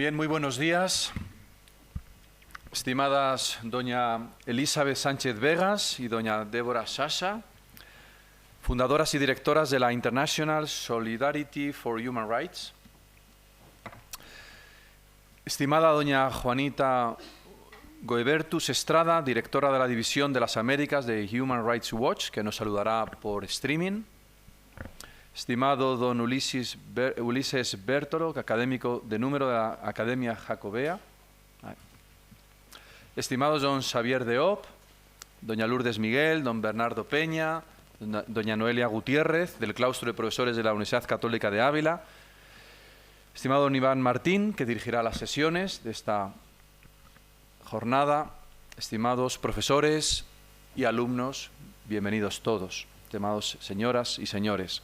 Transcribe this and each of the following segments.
Bien, muy buenos días. Estimadas doña Elizabeth Sánchez Vegas y doña Débora Sasha, fundadoras y directoras de la International Solidarity for Human Rights. Estimada doña Juanita Goebertus Estrada, directora de la División de las Américas de Human Rights Watch, que nos saludará por streaming. Estimado don Ulises Bertolo, académico de número de la Academia Jacobea. Estimado don Xavier Deop, doña Lourdes Miguel, don Bernardo Peña, doña Noelia Gutiérrez, del claustro de profesores de la Universidad Católica de Ávila. Estimado don Iván Martín, que dirigirá las sesiones de esta jornada. Estimados profesores y alumnos, bienvenidos todos, estimados señoras y señores.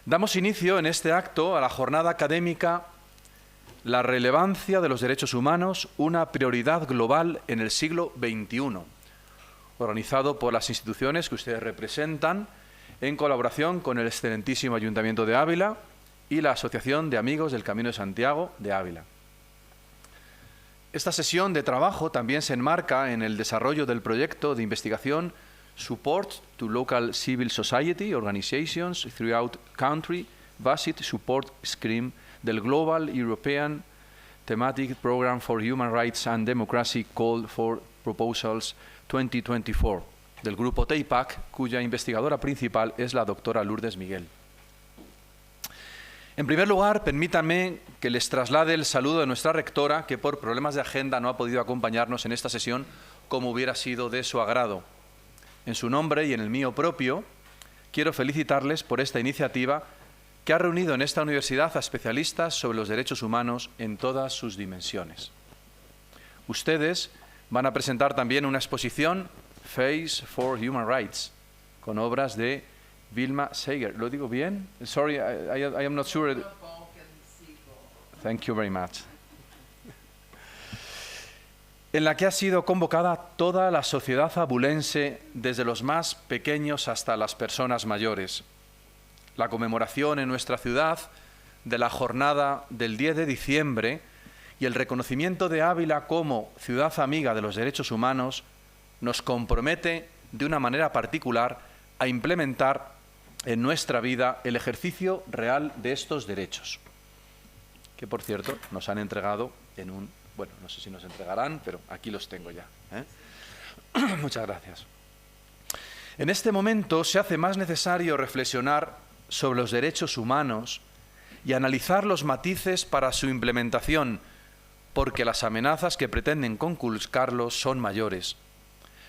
Damos inicio en este acto a la jornada académica La relevancia de los derechos humanos, una prioridad global en el siglo XXI, organizado por las instituciones que ustedes representan en colaboración con el excelentísimo Ayuntamiento de Ávila y la Asociación de Amigos del Camino de Santiago de Ávila. Esta sesión de trabajo también se enmarca en el desarrollo del proyecto de investigación Support to Local Civil Society Organizations Throughout Country Basic Support Scheme del Global European Thematic Program for Human Rights and Democracy Call for Proposals 2024 del grupo TEIPAC, cuya investigadora principal es la doctora Lourdes Miguel. En primer lugar, permítanme que les traslade el saludo de nuestra rectora, que por problemas de agenda no ha podido acompañarnos en esta sesión como hubiera sido de su agrado. En su nombre y en el mío propio, quiero felicitarles por esta iniciativa que ha reunido en esta universidad a especialistas sobre los derechos humanos en todas sus dimensiones. Ustedes van a presentar también una exposición, Face for Human Rights, con obras de Vilma Seger. ¿Lo digo bien? Sorry, I am not sure. Thank you very much. En la que ha sido convocada toda la sociedad abulense, desde los más pequeños hasta las personas mayores. La conmemoración en nuestra ciudad de la jornada del 10 de diciembre y el reconocimiento de Ávila como ciudad amiga de los derechos humanos nos compromete de una manera particular a implementar en nuestra vida el ejercicio real de estos derechos, que por cierto nos han entregado en un... Bueno, no sé si nos entregarán, pero aquí los tengo ya. Muchas gracias. En este momento se hace más necesario reflexionar sobre los derechos humanos y analizar los matices para su implementación, porque las amenazas que pretenden conculcarlos son mayores.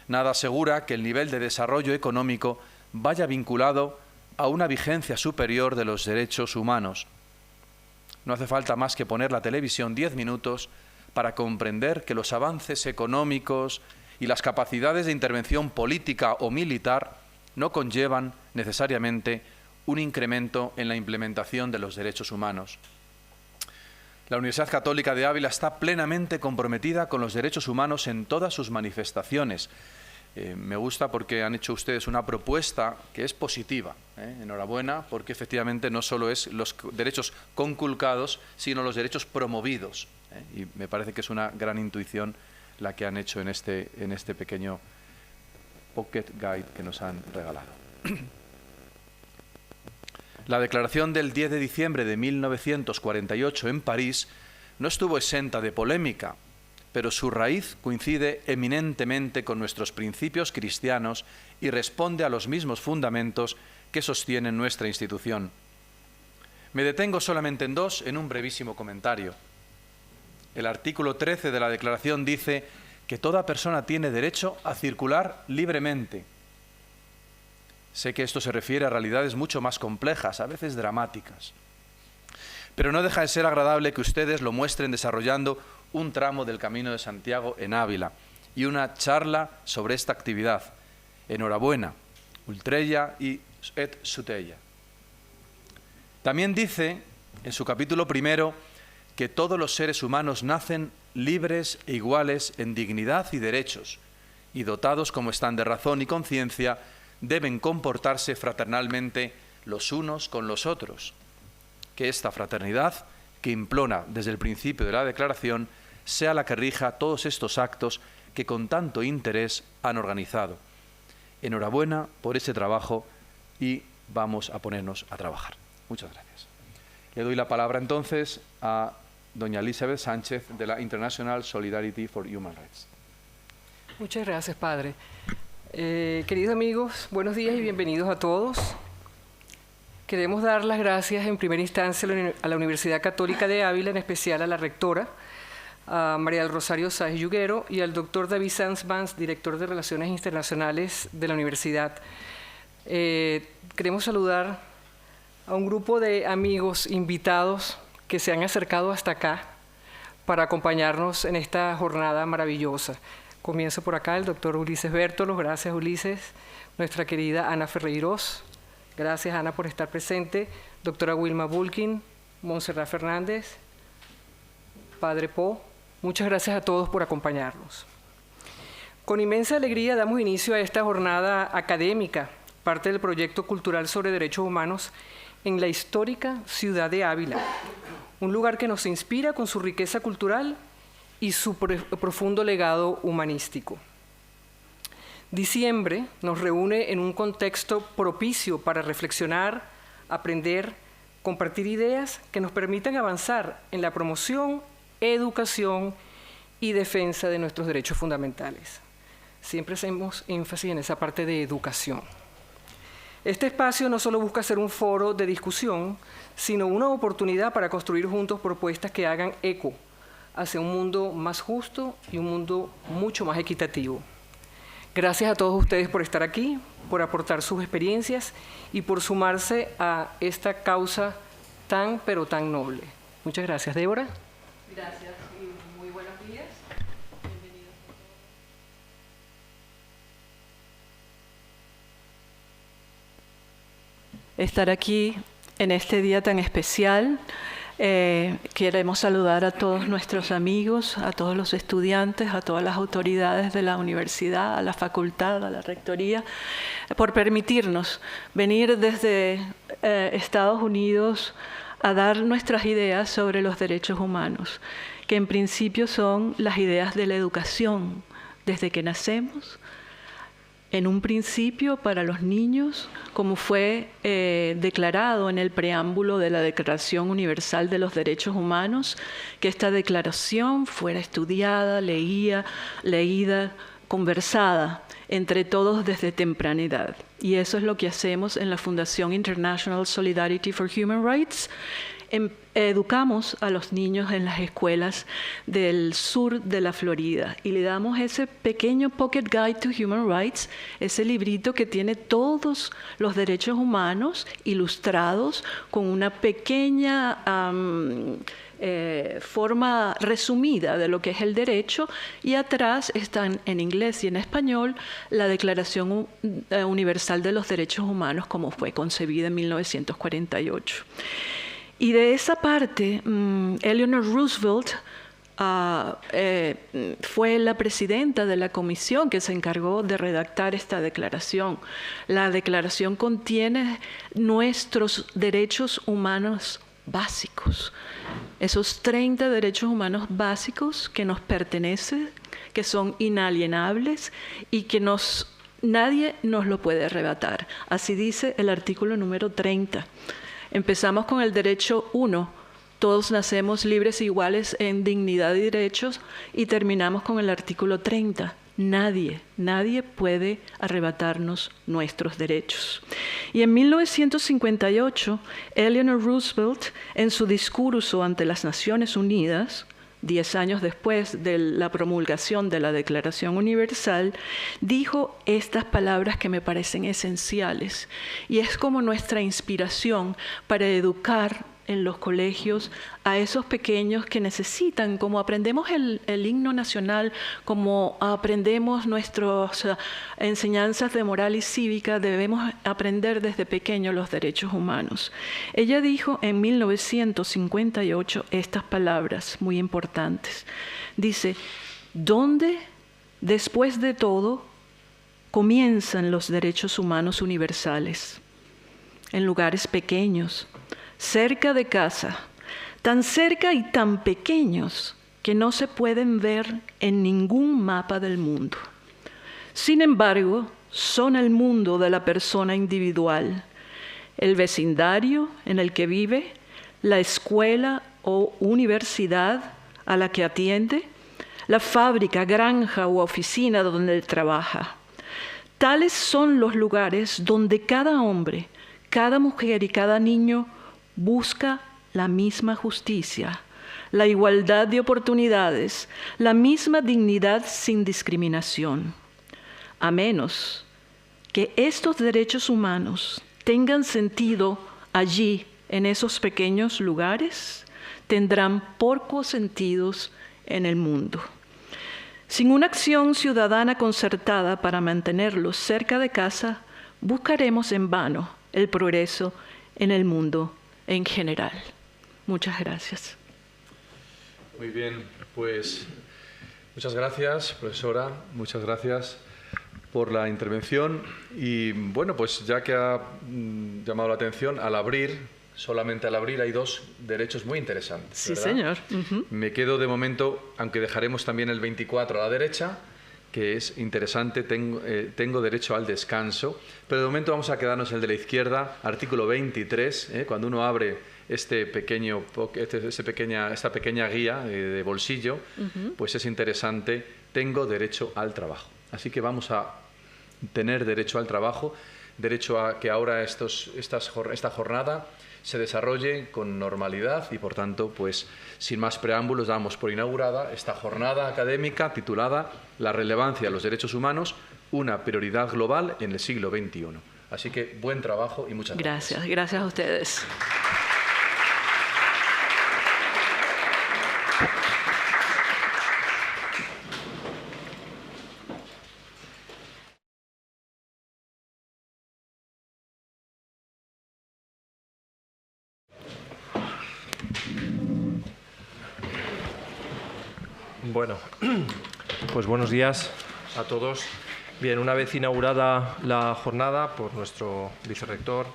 Nada asegura que el nivel de desarrollo económico vaya vinculado a una vigencia superior de los derechos humanos. No hace falta más que poner la televisión 10 minutos para comprender que los avances económicos y las capacidades de intervención política o militar no conllevan necesariamente un incremento en la implementación de los derechos humanos. La Universidad Católica de Ávila está plenamente comprometida con los derechos humanos en todas sus manifestaciones. Me gusta porque han hecho ustedes una propuesta que es positiva. Enhorabuena, porque efectivamente no solo es los derechos conculcados, sino los derechos promovidos. Y me parece que es una gran intuición la que han hecho en este pequeño pocket guide que nos han regalado. La declaración del 10 de diciembre de 1948 en París no estuvo exenta de polémica, pero su raíz coincide eminentemente con nuestros principios cristianos y responde a los mismos fundamentos que sostienen nuestra institución. Me detengo solamente en dos en un brevísimo comentario. El artículo 13 de la Declaración dice que toda persona tiene derecho a circular libremente. Sé que esto se refiere a realidades mucho más complejas, a veces dramáticas. Pero no deja de ser agradable que ustedes lo muestren desarrollando un tramo del Camino de Santiago en Ávila y una charla sobre esta actividad. Enhorabuena, Ultrella y et Sutella. También dice, en su capítulo primero, que todos los seres humanos nacen libres e iguales en dignidad y derechos, y dotados como están de razón y conciencia, deben comportarse fraternalmente los unos con los otros. Que esta fraternidad que implora desde el principio de la Declaración sea la que rija todos estos actos que con tanto interés han organizado. Enhorabuena por ese trabajo y vamos a ponernos a trabajar. Muchas gracias. Le doy la palabra entonces a doña Elizabeth Sánchez de la International Solidarity for Human Rights. Muchas gracias, padre. Queridos amigos, buenos días y bienvenidos a todos. Queremos dar las gracias en primera instancia a la Universidad Católica de Ávila, en especial a la rectora, a María del Rosario Sáez Yuguero y al doctor David Sanz Vance, director de Relaciones Internacionales de la universidad. Queremos saludar a un grupo de amigos invitados que se han acercado hasta acá para acompañarnos en esta jornada maravillosa. Comienzo por acá, el doctor Ulises Bértolos. Gracias, Ulises. Nuestra querida Ana Ferreiros. Gracias, Ana, por estar presente. Doctora Wilma Bulkin, Montserrat Fernández, Padre Po. Muchas gracias a todos por acompañarnos. Con inmensa alegría damos inicio a esta jornada académica, parte del proyecto cultural sobre derechos humanos en la histórica ciudad de Ávila, un lugar que nos inspira con su riqueza cultural y su profundo legado humanístico. Diciembre nos reúne en un contexto propicio para reflexionar, aprender, compartir ideas que nos permitan avanzar en la promoción, educación y defensa de nuestros derechos fundamentales. Siempre hacemos énfasis en esa parte de educación. Este espacio no solo busca ser un foro de discusión, sino una oportunidad para construir juntos propuestas que hagan eco hacia un mundo más justo y un mundo mucho más equitativo. Gracias a todos ustedes por estar aquí, por aportar sus experiencias y por sumarse a esta causa tan, pero tan noble. Muchas gracias, Débora. Gracias y muy buenos días. Bienvenidos. Estar aquí en este día tan especial. Queremos saludar a todos nuestros amigos, a todos los estudiantes, a todas las autoridades de la universidad, a la facultad, a la rectoría, por permitirnos venir desde Estados Unidos a dar nuestras ideas sobre los derechos humanos, que en principio son las ideas de la educación, desde que nacemos, en un principio para los niños, como fue declarado en el preámbulo de la Declaración Universal de los Derechos Humanos, que esta declaración fuera estudiada, leída, conversada entre todos desde temprana edad. Y eso es lo que hacemos en la Fundación International Solidarity for Human Rights. Educamos a los niños en las escuelas del sur de la Florida y le damos ese pequeño Pocket Guide to Human Rights, ese librito que tiene todos los derechos humanos ilustrados con una pequeña forma resumida de lo que es el derecho, y atrás están en inglés y en español la Declaración Universal de los Derechos Humanos como fue concebida en 1948. Y de esa parte, Eleanor Roosevelt fue la presidenta de la comisión que se encargó de redactar esta declaración. La declaración contiene nuestros derechos humanos básicos, esos 30 derechos humanos básicos que nos pertenecen, que son inalienables y que nadie nos lo puede arrebatar. Así dice el artículo número 30. Empezamos con el derecho 1, todos nacemos libres e iguales en dignidad y derechos, y terminamos con el artículo 30. Nadie puede arrebatarnos nuestros derechos. Y en 1958, Eleanor Roosevelt, en su discurso ante las Naciones Unidas, 10 años después de la promulgación de la Declaración Universal, dijo estas palabras que me parecen esenciales, y es como nuestra inspiración para educar en los colegios a esos pequeños que necesitan, como aprendemos el himno nacional, como aprendemos nuestras enseñanzas de moral y cívica, debemos aprender desde pequeños los derechos humanos. Ella dijo en 1958 estas palabras muy importantes. Dice, ¿dónde, después de todo, comienzan los derechos humanos universales? En lugares pequeños, cerca de casa, tan cerca y tan pequeños que no se pueden ver en ningún mapa del mundo. Sin embargo, son el mundo de la persona individual, el vecindario en el que vive, la escuela o universidad a la que atiende, la fábrica, granja o oficina donde trabaja. Tales son los lugares donde cada hombre, cada mujer y cada niño busca la misma justicia, la igualdad de oportunidades, la misma dignidad sin discriminación. A menos que estos derechos humanos tengan sentido allí, en esos pequeños lugares, tendrán pocos sentidos en el mundo. Sin una acción ciudadana concertada para mantenerlos cerca de casa, buscaremos en vano el progreso en el mundo en general. Muchas gracias. Muy bien, pues muchas gracias, profesora, muchas gracias por la intervención. Y bueno, pues ya que ha llamado la atención, solamente al abrir hay dos derechos muy interesantes. Sí, ¿verdad? señor. Me quedo de momento, aunque dejaremos también el 24 a la derecha, que es interesante, tengo derecho al descanso, pero de momento vamos a quedarnos en el de la izquierda, artículo 23, cuando uno abre esta pequeña guía de bolsillo, pues es interesante, tengo derecho al trabajo. Así que vamos a tener derecho al trabajo, derecho a que ahora esta jornada se desarrolle con normalidad y, por tanto, pues sin más preámbulos, damos por inaugurada esta jornada académica titulada La relevancia de los derechos humanos, una prioridad global en el siglo XXI. Así que buen trabajo y muchas gracias. Gracias a ustedes. Bueno, pues buenos días a todos. Bien, una vez inaugurada la jornada por nuestro vicerrector,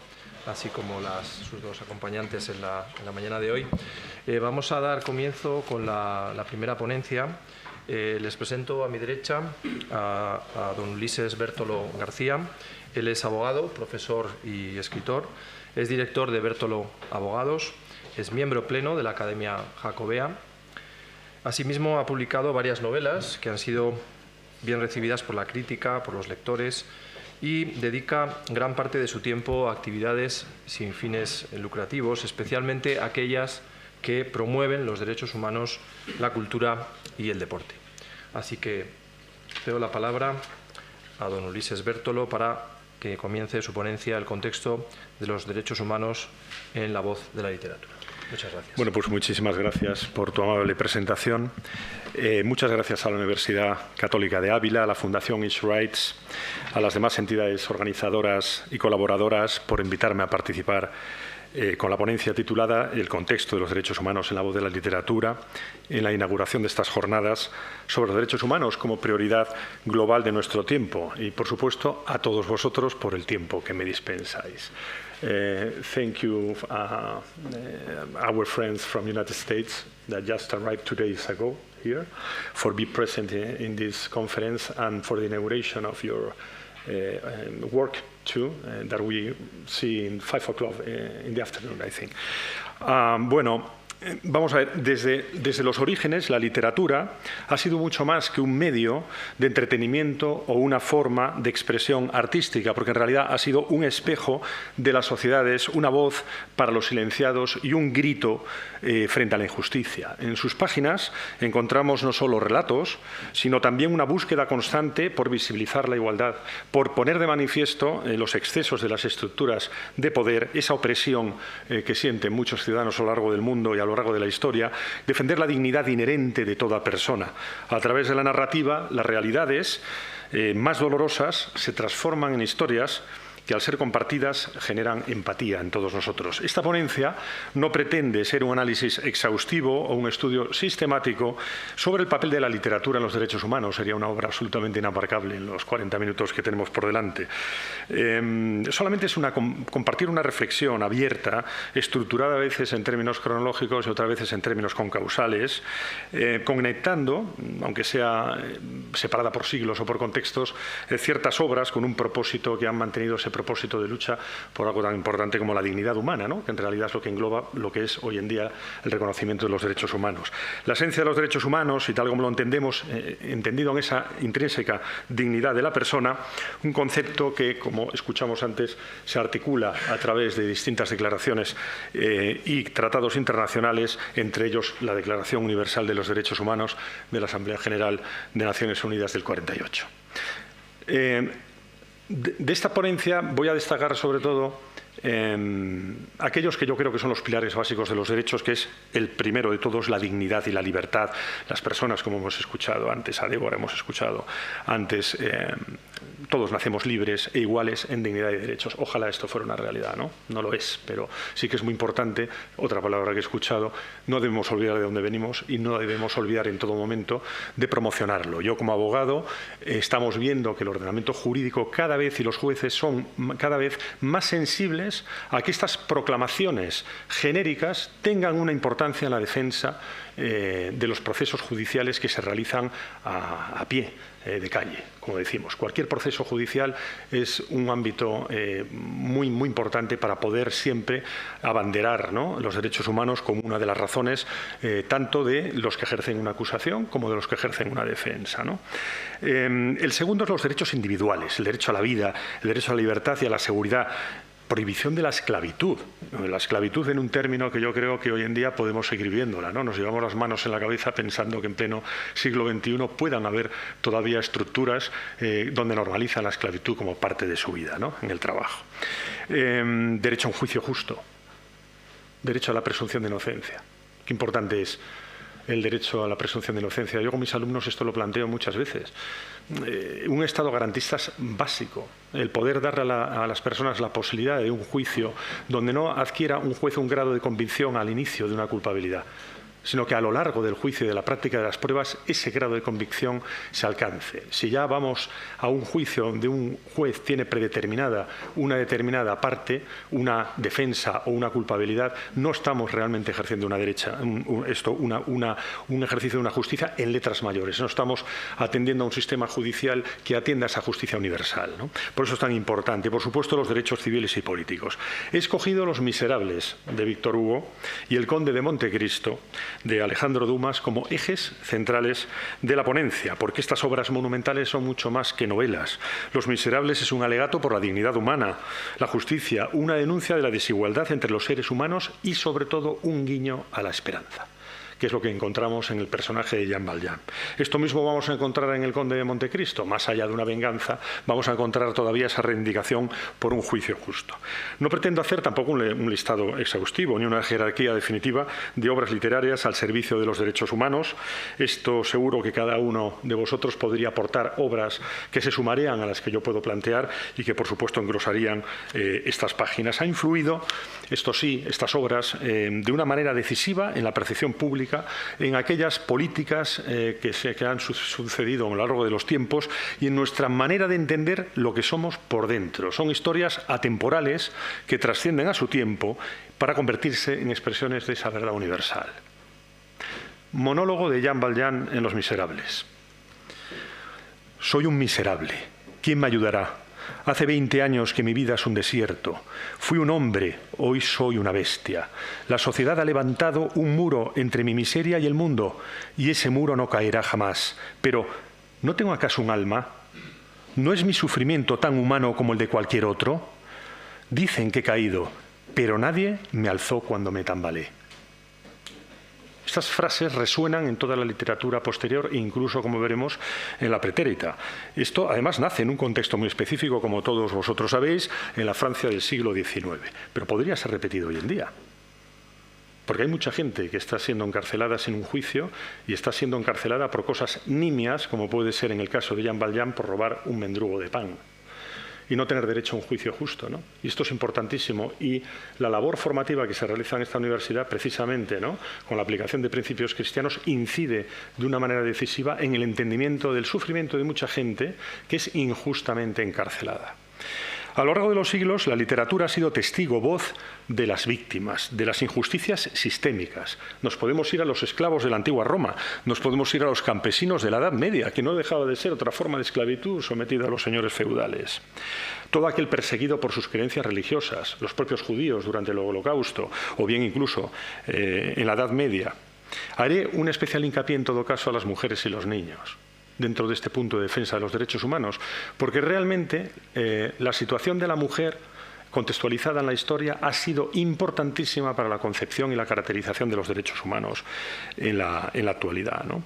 así como sus dos acompañantes en la mañana de hoy, vamos a dar comienzo con la primera ponencia. Les presento a mi derecha a don Ulises Bertolo García. Él es abogado, profesor y escritor. Es director de Bertolo Abogados. Es miembro pleno de la Academia Jacobea. Asimismo, ha publicado varias novelas que han sido bien recibidas por la crítica, por los lectores, y dedica gran parte de su tiempo a actividades sin fines lucrativos, especialmente aquellas que promueven los derechos humanos, la cultura y el deporte. Así que cedo la palabra a don Ulises Bertolo para que comience su ponencia El contexto de los derechos humanos en la voz de la literatura. Muchas gracias. Bueno, pues muchísimas gracias por tu amable presentación. Muchas gracias a la Universidad Católica de Ávila, a la Fundación Each Rights, a las demás entidades organizadoras y colaboradoras por invitarme a participar con la ponencia titulada El contexto de los derechos humanos en la voz de la literatura, en la inauguración de estas jornadas sobre los derechos humanos como prioridad global de nuestro tiempo y, por supuesto, a todos vosotros por el tiempo que me dispensáis. Thank you, our friends from the United States that just arrived 2 days ago here, for being present in this conference and for the inauguration of your work too, that we see in 5 o'clock in the afternoon, I think. Vamos a ver, desde los orígenes la literatura ha sido mucho más que un medio de entretenimiento o una forma de expresión artística, porque en realidad ha sido un espejo de las sociedades, una voz para los silenciados y un grito frente a la injusticia. En sus páginas encontramos no solo relatos, sino también una búsqueda constante por visibilizar la igualdad, por poner de manifiesto los excesos de las estructuras de poder, esa opresión que sienten muchos ciudadanos a lo largo del mundo y a lo largo de la historia, defender la dignidad inherente de toda persona. A través de la narrativa, las realidades más dolorosas se transforman en historias que al ser compartidas generan empatía en todos nosotros. Esta ponencia no pretende ser un análisis exhaustivo o un estudio sistemático sobre el papel de la literatura en los derechos humanos. Sería una obra absolutamente inabarcable en los 40 minutos que tenemos por delante. Solamente es compartir una reflexión abierta, estructurada a veces en términos cronológicos y otras veces en términos concausales, conectando, aunque sea separada por siglos o por contextos, ciertas obras con un propósito que han mantenido ese propósito de lucha por algo tan importante como la dignidad humana, ¿no? Que en realidad es lo que engloba lo que es hoy en día el reconocimiento de los derechos humanos. La esencia de los derechos humanos, y tal como lo entendemos, entendido en esa intrínseca dignidad de la persona, un concepto que, como escuchamos antes, se articula a través de distintas declaraciones y tratados internacionales, entre ellos la Declaración Universal de los Derechos Humanos de la Asamblea General de Naciones Unidas del 48. De esta ponencia voy a destacar sobre todo aquellos que yo creo que son los pilares básicos de los derechos, que es el primero de todos, la dignidad y la libertad. Las personas, como hemos escuchado antes, a Débora hemos escuchado antes, todos nacemos libres e iguales en dignidad y derechos. Ojalá esto fuera una realidad, ¿no? No lo es, pero sí que es muy importante, otra palabra que he escuchado, no debemos olvidar de dónde venimos y no debemos olvidar en todo momento de promocionarlo. Yo como abogado estamos viendo que el ordenamiento jurídico cada vez y los jueces son cada vez más sensibles a que estas proclamaciones genéricas tengan una importancia en la defensa de los procesos judiciales que se realizan a pie de calle, como decimos. Cualquier proceso judicial es un ámbito muy importante para poder siempre abanderar, ¿no?, los derechos humanos como una de las razones tanto de los que ejercen una acusación como de los que ejercen una defensa, ¿no? El segundo es los derechos individuales, el derecho a la vida, el derecho a la libertad y a la seguridad. Prohibición de la esclavitud. La esclavitud en un término que yo creo que hoy en día podemos seguir viéndola, ¿no? Nos llevamos las manos en la cabeza pensando que en pleno siglo XXI puedan haber todavía estructuras donde normalizan la esclavitud como parte de su vida, ¿no?, en el trabajo. Derecho a un juicio justo. Derecho a la presunción de inocencia. Qué importante es el derecho a la presunción de inocencia. Yo con mis alumnos esto lo planteo muchas veces. Un Estado garantista es básico. El poder darle a las personas la posibilidad de un juicio donde no adquiera un juez un grado de convicción al inicio de una culpabilidad, sino que a lo largo del juicio y de la práctica de las pruebas ese grado de convicción se alcance. Si ya vamos a un juicio donde un juez tiene predeterminada una determinada parte, una defensa o una culpabilidad, no estamos realmente ejerciendo un ejercicio de una justicia en letras mayores. No estamos atendiendo a un sistema judicial que atienda a esa justicia universal, ¿no? Por eso es tan importante. Por supuesto, los derechos civiles y políticos. He escogido Los Miserables, de Víctor Hugo, y El Conde de Montecristo, de Alejandro Dumas, como ejes centrales de la ponencia, porque estas obras monumentales son mucho más que novelas. Los Miserables es un alegato por la dignidad humana, la justicia, una denuncia de la desigualdad entre los seres humanos y, sobre todo, un guiño a la esperanza, que es lo que encontramos en el personaje de Jean Valjean. Esto mismo vamos a encontrar en El Conde de Montecristo. Más allá de una venganza, vamos a encontrar todavía esa reivindicación por un juicio justo. No pretendo hacer tampoco un listado exhaustivo, ni una jerarquía definitiva de obras literarias al servicio de los derechos humanos. Esto seguro que cada uno de vosotros podría aportar obras que se sumarían a las que yo puedo plantear y que, por supuesto, engrosarían estas páginas. Ha influido, esto sí, estas obras, de una manera decisiva en la percepción pública, en aquellas políticas que han sucedido a lo largo de los tiempos y en nuestra manera de entender lo que somos por dentro. Son historias atemporales que trascienden a su tiempo para convertirse en expresiones de esa verdad universal. Monólogo de Jean Valjean en Los Miserables. Soy un miserable. ¿Quién me ayudará? Hace 20 años que mi vida es un desierto. Fui un hombre, hoy soy una bestia. La sociedad ha levantado un muro entre mi miseria y el mundo, y ese muro no caerá jamás. Pero, ¿no tengo acaso un alma? ¿No es mi sufrimiento tan humano como el de cualquier otro? Dicen que he caído, pero nadie me alzó cuando me tambalé. Estas frases resuenan en toda la literatura posterior e incluso, como veremos, en la pretérita. Esto, además, nace en un contexto muy específico, como todos vosotros sabéis, en la Francia del siglo XIX. Pero podría ser repetido hoy en día. Porque hay mucha gente que está siendo encarcelada sin un juicio y está siendo encarcelada por cosas nimias, como puede ser en el caso de Jean Valjean, por robar un mendrugo de pan. y no tener derecho a un juicio justo, ¿no? Y esto es importantísimo. Y la labor formativa que se realiza en esta universidad, precisamente, ¿no?, con la aplicación de principios cristianos, incide de una manera decisiva en el entendimiento del sufrimiento de mucha gente que es injustamente encarcelada. A lo largo de los siglos, la literatura ha sido testigo, voz de las víctimas, de las injusticias sistémicas. Nos podemos ir a los esclavos de la antigua Roma, nos podemos ir a los campesinos de la Edad Media, que no dejaba de ser otra forma de esclavitud sometida a los señores feudales. Todo aquel perseguido por sus creencias religiosas, los propios judíos durante el Holocausto, o bien incluso en la Edad Media. Haré un especial hincapié en todo caso a las mujeres y los niños dentro de este punto de defensa de los derechos humanos, porque realmente la situación de la mujer contextualizada en la historia ha sido importantísima para la concepción y la caracterización de los derechos humanos en la actualidad, ¿no?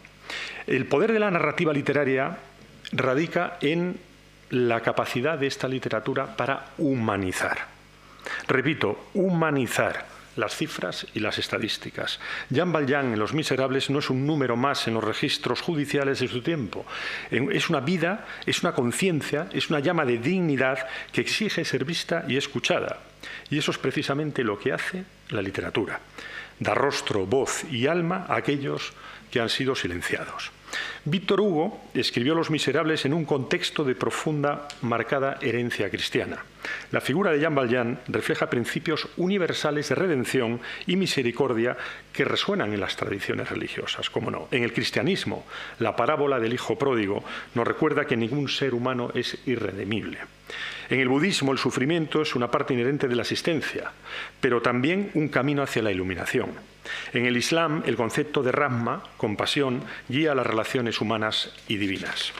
El poder de la narrativa literaria radica en la capacidad de esta literatura para humanizar. Repito, humanizar las cifras y las estadísticas. Jean Valjean en Los Miserables no es un número más en los registros judiciales de su tiempo. Es una vida, es una conciencia, es una llama de dignidad que exige ser vista y escuchada. Y eso es precisamente lo que hace la literatura. Da rostro, voz y alma a aquellos que han sido silenciados. Víctor Hugo escribió Los Miserables en un contexto de profunda, marcada herencia cristiana. La figura de Jean Valjean refleja principios universales de redención y misericordia que resuenan en las tradiciones religiosas, cómo no. En el cristianismo, la parábola del hijo pródigo nos recuerda que ningún ser humano es irredimible. En el budismo, el sufrimiento es una parte inherente de la existencia, pero también un camino hacia la iluminación. En el Islam, el concepto de Rahma, compasión, guía las relaciones humanas y divinas.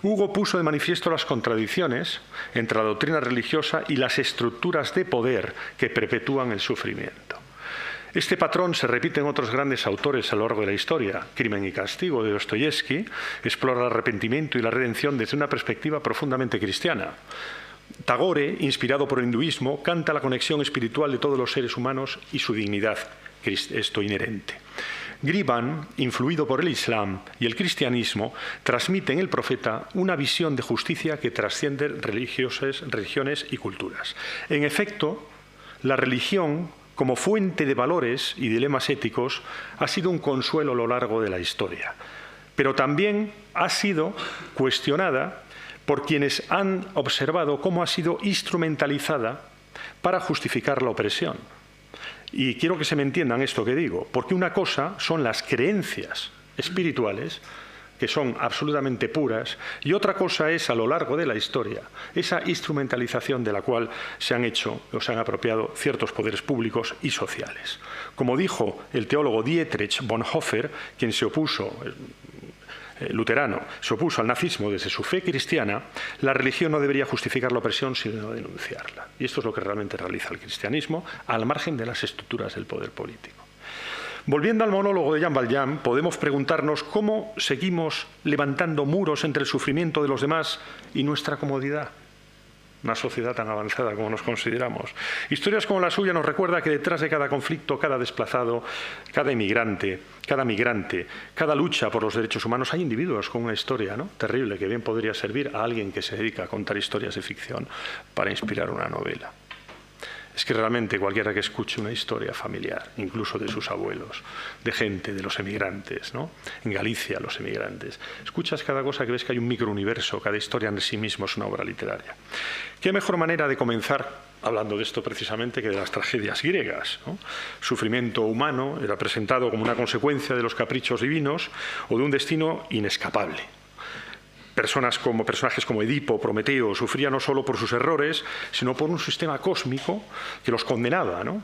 Hugo puso de manifiesto las contradicciones entre la doctrina religiosa y las estructuras de poder que perpetúan el sufrimiento. Este patrón se repite en otros grandes autores a lo largo de la historia. Crimen y castigo, de Dostoyevsky, explora el arrepentimiento y la redención desde una perspectiva profundamente cristiana. Tagore, inspirado por el hinduismo, canta la conexión espiritual de todos los seres humanos y su dignidad, esto inherente. Griban, influido por el Islam y el cristianismo, transmite en el profeta una visión de justicia que trasciende religiones y culturas. En efecto, la religión, como fuente de valores y dilemas éticos, ha sido un consuelo a lo largo de la historia, pero también ha sido cuestionada por quienes han observado cómo ha sido instrumentalizada para justificar la opresión. Y quiero que se me entiendan esto que digo, porque una cosa son las creencias espirituales, que son absolutamente puras, y otra cosa es, a lo largo de la historia, esa instrumentalización de la cual se han hecho o se han apropiado ciertos poderes públicos y sociales. Como dijo el teólogo Dietrich Bonhoeffer, quien se opuso, luterano, se opuso al nazismo desde su fe cristiana, la religión no debería justificar la opresión sino denunciarla. Y esto es lo que realmente realiza el cristianismo, al margen de las estructuras del poder político. Volviendo al monólogo de Jean Valjean, podemos preguntarnos cómo seguimos levantando muros entre el sufrimiento de los demás y nuestra comodidad. Una sociedad tan avanzada como nos consideramos. Historias como la suya nos recuerda que detrás de cada conflicto, cada desplazado, cada inmigrante, cada migrante, cada lucha por los derechos humanos, hay individuos con una historia, ¿no?, terrible, que bien podría servir a alguien que se dedica a contar historias de ficción para inspirar una novela. Es que realmente cualquiera que escuche una historia familiar, incluso de sus abuelos, de gente, de los emigrantes, ¿no?, en Galicia los emigrantes, escuchas cada cosa que ves que hay un microuniverso, cada historia en sí mismo es una obra literaria. ¿Qué mejor manera de comenzar hablando de esto precisamente que de las tragedias griegas, ¿no? Sufrimiento humano era presentado como una consecuencia de los caprichos divinos o de un destino inescapable. Personajes como Edipo, Prometeo, sufrían no solo por sus errores, sino por un sistema cósmico que los condenaba, ¿no?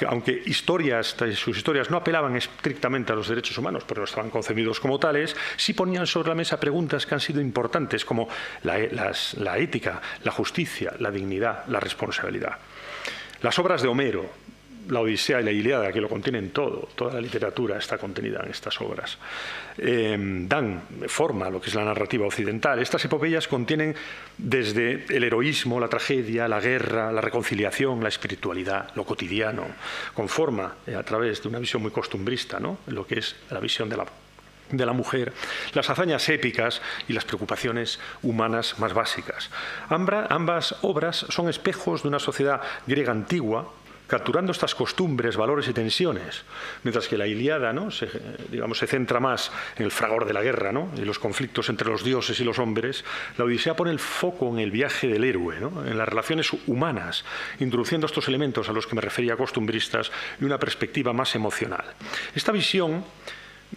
Aunque sus historias no apelaban estrictamente a los derechos humanos, porque no estaban concebidos como tales, sí ponían sobre la mesa preguntas que han sido importantes, como la ética, la justicia, la dignidad, la responsabilidad. Las obras de Homero, la Odisea y la Ilíada, que lo contienen todo, toda la literatura está contenida en estas obras, dan forma a lo que es la narrativa occidental. Estas epopeyas contienen desde el heroísmo, la tragedia, la guerra, la reconciliación, la espiritualidad, lo cotidiano, con forma a través de una visión muy costumbrista, ¿no?, lo que es la visión de de la mujer, las hazañas épicas y las preocupaciones humanas más básicas. Ambas obras son espejos de una sociedad griega antigua, capturando estas costumbres, valores y tensiones, mientras que la Ilíada, ¿no?, se centra más en el fragor de la guerra, ¿no?, y los conflictos entre los dioses y los hombres. La Odisea pone el foco en el viaje del héroe, ¿no?, en las relaciones humanas, introduciendo estos elementos a los que me refería costumbristas y una perspectiva más emocional. Esta visión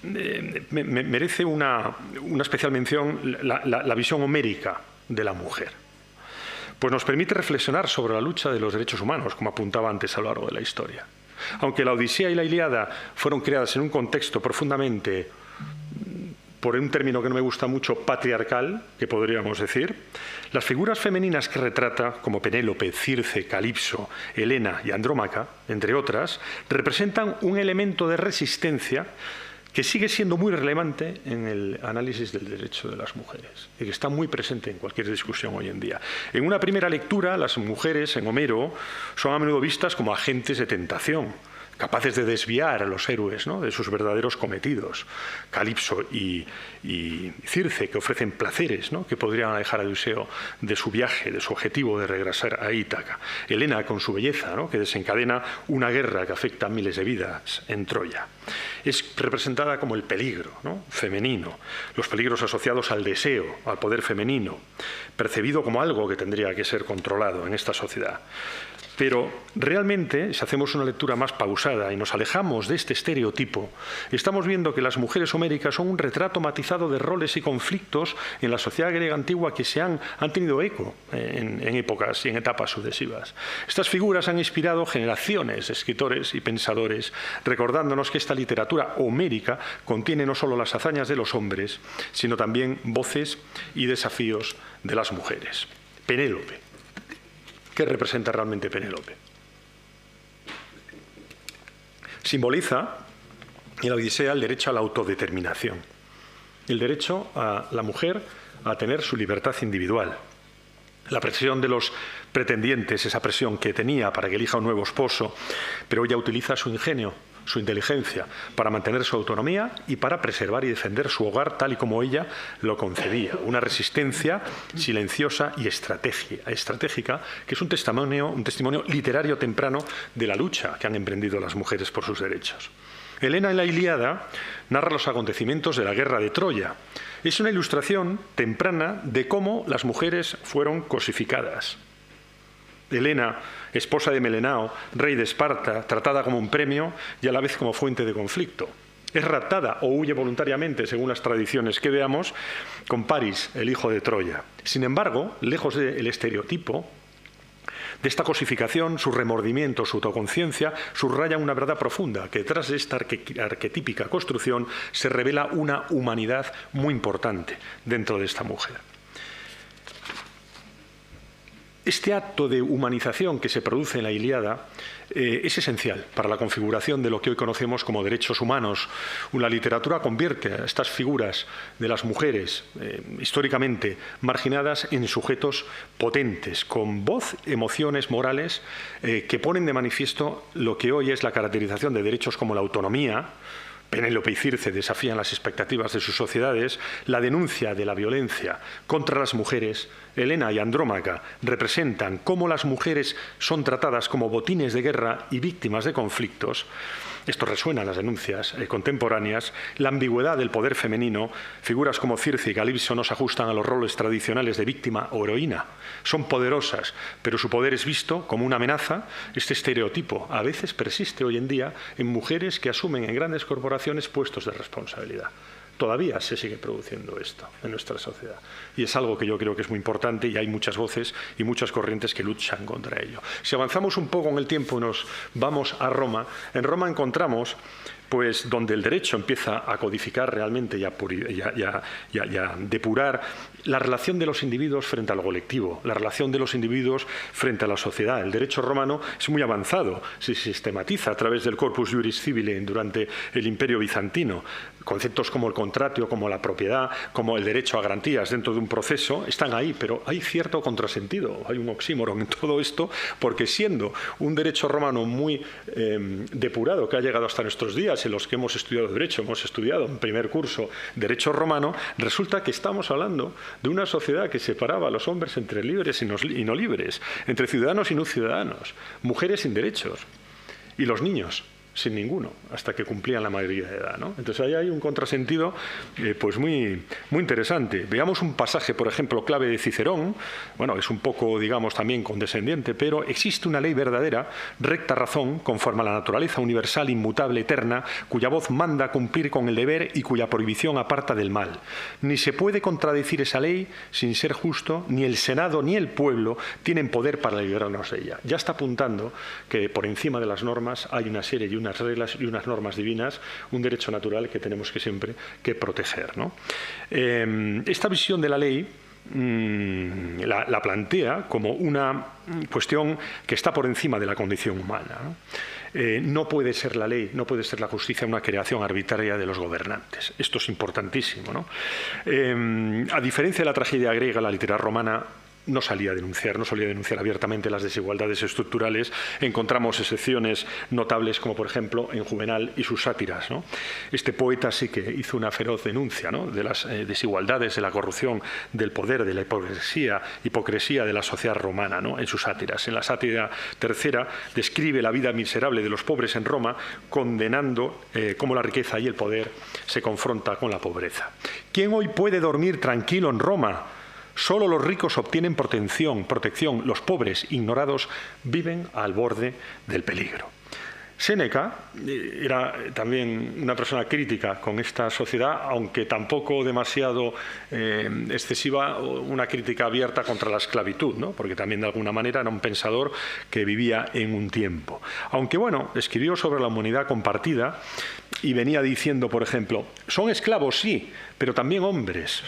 merece una especial mención la visión homérica de la mujer, pues nos permite reflexionar sobre la lucha de los derechos humanos, como apuntaba antes a lo largo de la historia. Aunque la Odisea y la Ilíada fueron creadas en un contexto profundamente, por un término que no me gusta mucho, patriarcal, que podríamos decir, las figuras femeninas que retrata, como Penélope, Circe, Calipso, Helena y Andrómaca, entre otras, representan un elemento de resistencia que sigue siendo muy relevante en el análisis del derecho de las mujeres y que está muy presente en cualquier discusión hoy en día. En una primera lectura, las mujeres en Homero son a menudo vistas como agentes de tentación, capaces de desviar a los héroes, ¿no?, de sus verdaderos cometidos. Calipso y Circe, que ofrecen placeres, ¿no?, que podrían alejar a Odiseo de su viaje, de su objetivo de regresar a Ítaca. Helena, con su belleza, ¿no?, que desencadena una guerra que afecta a miles de vidas en Troya. Es representada como el peligro, ¿no?, femenino, los peligros asociados al deseo, al poder femenino, percibido como algo que tendría que ser controlado en esta sociedad. Pero realmente, si hacemos una lectura más pausada y nos alejamos de este estereotipo, estamos viendo que las mujeres homéricas son un retrato matizado de roles y conflictos en la sociedad griega antigua que han tenido eco en épocas y en etapas sucesivas. Estas figuras han inspirado generaciones de escritores y pensadores, recordándonos que esta literatura homérica contiene no solo las hazañas de los hombres, sino también voces y desafíos de las mujeres. Penélope. ¿Qué representa realmente Penélope? Simboliza en la Odisea el derecho a la autodeterminación, el derecho a la mujer a tener su libertad individual. La presión de los pretendientes, esa presión que tenía para que elija un nuevo esposo, pero ella utiliza su ingenio, su inteligencia, para mantener su autonomía y para preservar y defender su hogar tal y como ella lo concebía. Una resistencia silenciosa y estratégica, que es un testimonio literario temprano de la lucha que han emprendido las mujeres por sus derechos. Helena en la Ilíada narra los acontecimientos de la guerra de Troya. Es una ilustración temprana de cómo las mujeres fueron cosificadas. Helena, esposa de Melenao, rey de Esparta, tratada como un premio y a la vez como fuente de conflicto. Es raptada o huye voluntariamente, según las tradiciones que veamos, con Paris, el hijo de Troya. Sin embargo, lejos del estereotipo de esta cosificación, su remordimiento, su autoconciencia, subrayan una verdad profunda, que detrás de esta arquetípica construcción se revela una humanidad muy importante dentro de esta mujer. Este acto de humanización que se produce en la Ilíada es esencial para la configuración de lo que hoy conocemos como derechos humanos. La literatura convierte a estas figuras de las mujeres históricamente marginadas en sujetos potentes, con voz, emociones morales que ponen de manifiesto lo que hoy es la caracterización de derechos como la autonomía. Penélope y Circe desafían las expectativas de sus sociedades, la denuncia de la violencia contra las mujeres. Helena y Andrómaca representan cómo las mujeres son tratadas como botines de guerra y víctimas de conflictos. Esto resuena en las denuncias contemporáneas. La ambigüedad del poder femenino, figuras como Circe y Calipso no se ajustan a los roles tradicionales de víctima o heroína. Son poderosas, pero su poder es visto como una amenaza. Este estereotipo a veces persiste hoy en día en mujeres que asumen en grandes corporaciones puestos de responsabilidad. Todavía se sigue produciendo esto en nuestra sociedad y es algo que yo creo que es muy importante y hay muchas voces y muchas corrientes que luchan contra ello. Si avanzamos un poco en el tiempo y nos vamos a Roma, en Roma encontramos pues donde el derecho empieza a codificar realmente y a depurar la relación de los individuos frente a lo colectivo, la relación de los individuos frente a la sociedad. El derecho romano es muy avanzado, se sistematiza a través del Corpus Juris Civile durante el Imperio Bizantino. Conceptos como el contratio, como la propiedad, como el derecho a garantías dentro de un proceso están ahí, pero hay cierto contrasentido, hay un oxímoron en todo esto, porque siendo un derecho romano muy depurado que ha llegado hasta nuestros días días en los que hemos estudiado Derecho, hemos estudiado en primer curso Derecho romano, resulta que estamos hablando de una sociedad que separaba a los hombres entre libres y no libres, entre ciudadanos y no ciudadanos, mujeres sin derechos y los niños sin ninguno, hasta que cumplían la mayoría de edad, ¿no? Entonces ahí hay un contrasentido pues muy interesante. Veamos un pasaje, por ejemplo, clave de Cicerón. Bueno, es un poco, digamos, también condescendiente, pero existe una ley verdadera, recta razón, conforme a la naturaleza universal, inmutable, eterna, cuya voz manda cumplir con el deber y cuya prohibición aparta del mal. Ni se puede contradecir esa ley sin ser justo, ni el Senado ni el pueblo tienen poder para liberarnos de ella. Ya está apuntando que por encima de las normas hay una serie y unas reglas y unas normas divinas, un derecho natural que tenemos que siempre que proteger, ¿no? Esta visión de la ley la plantea como una cuestión que está por encima de la condición humana, ¿no? No puede ser la ley, no puede ser la justicia una creación arbitraria de los gobernantes. Esto es importantísimo, ¿no? A diferencia de la tragedia griega, la literatura romana no solía denunciar abiertamente las desigualdades estructurales. Encontramos excepciones notables, como por ejemplo en Juvenal y sus sátiras, ¿no? Este poeta sí que hizo una feroz denuncia, ¿no?, de las desigualdades, de la corrupción, del poder, de la hipocresía de la sociedad romana, ¿no?, en sus sátiras. En la sátira tercera describe la vida miserable de los pobres en Roma, condenando cómo la riqueza y el poder se confronta con la pobreza. ¿Quién hoy puede dormir tranquilo en Roma? Solo los ricos obtienen protección, los pobres, ignorados, viven al borde del peligro. Séneca era también una persona crítica con esta sociedad, aunque tampoco demasiado excesiva, una crítica abierta contra la esclavitud, ¿no?, porque también de alguna manera era un pensador que vivía en un tiempo. Aunque bueno, escribió sobre la humanidad compartida y venía diciendo, por ejemplo, son esclavos, sí, pero también hombres.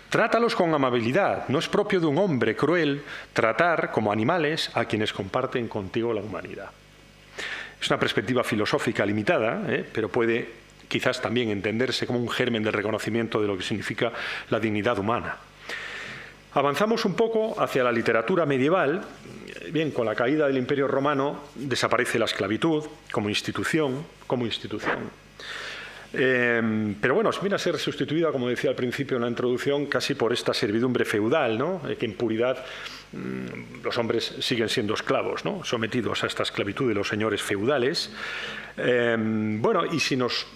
Trátalos con amabilidad. No es propio de un hombre cruel tratar como animales a quienes comparten contigo la humanidad. Es una perspectiva filosófica limitada, pero puede quizás también entenderse como un germen del reconocimiento de lo que significa la dignidad humana. Avanzamos un poco hacia la literatura medieval. Bien, con la caída del Imperio Romano desaparece la esclavitud como institución. Pero bueno, viene a ser sustituida, como decía al principio en la introducción, casi por esta servidumbre feudal, ¿no?, que en puridad los hombres siguen siendo esclavos, ¿no?, sometidos a esta esclavitud de los señores feudales. Bueno, y si nos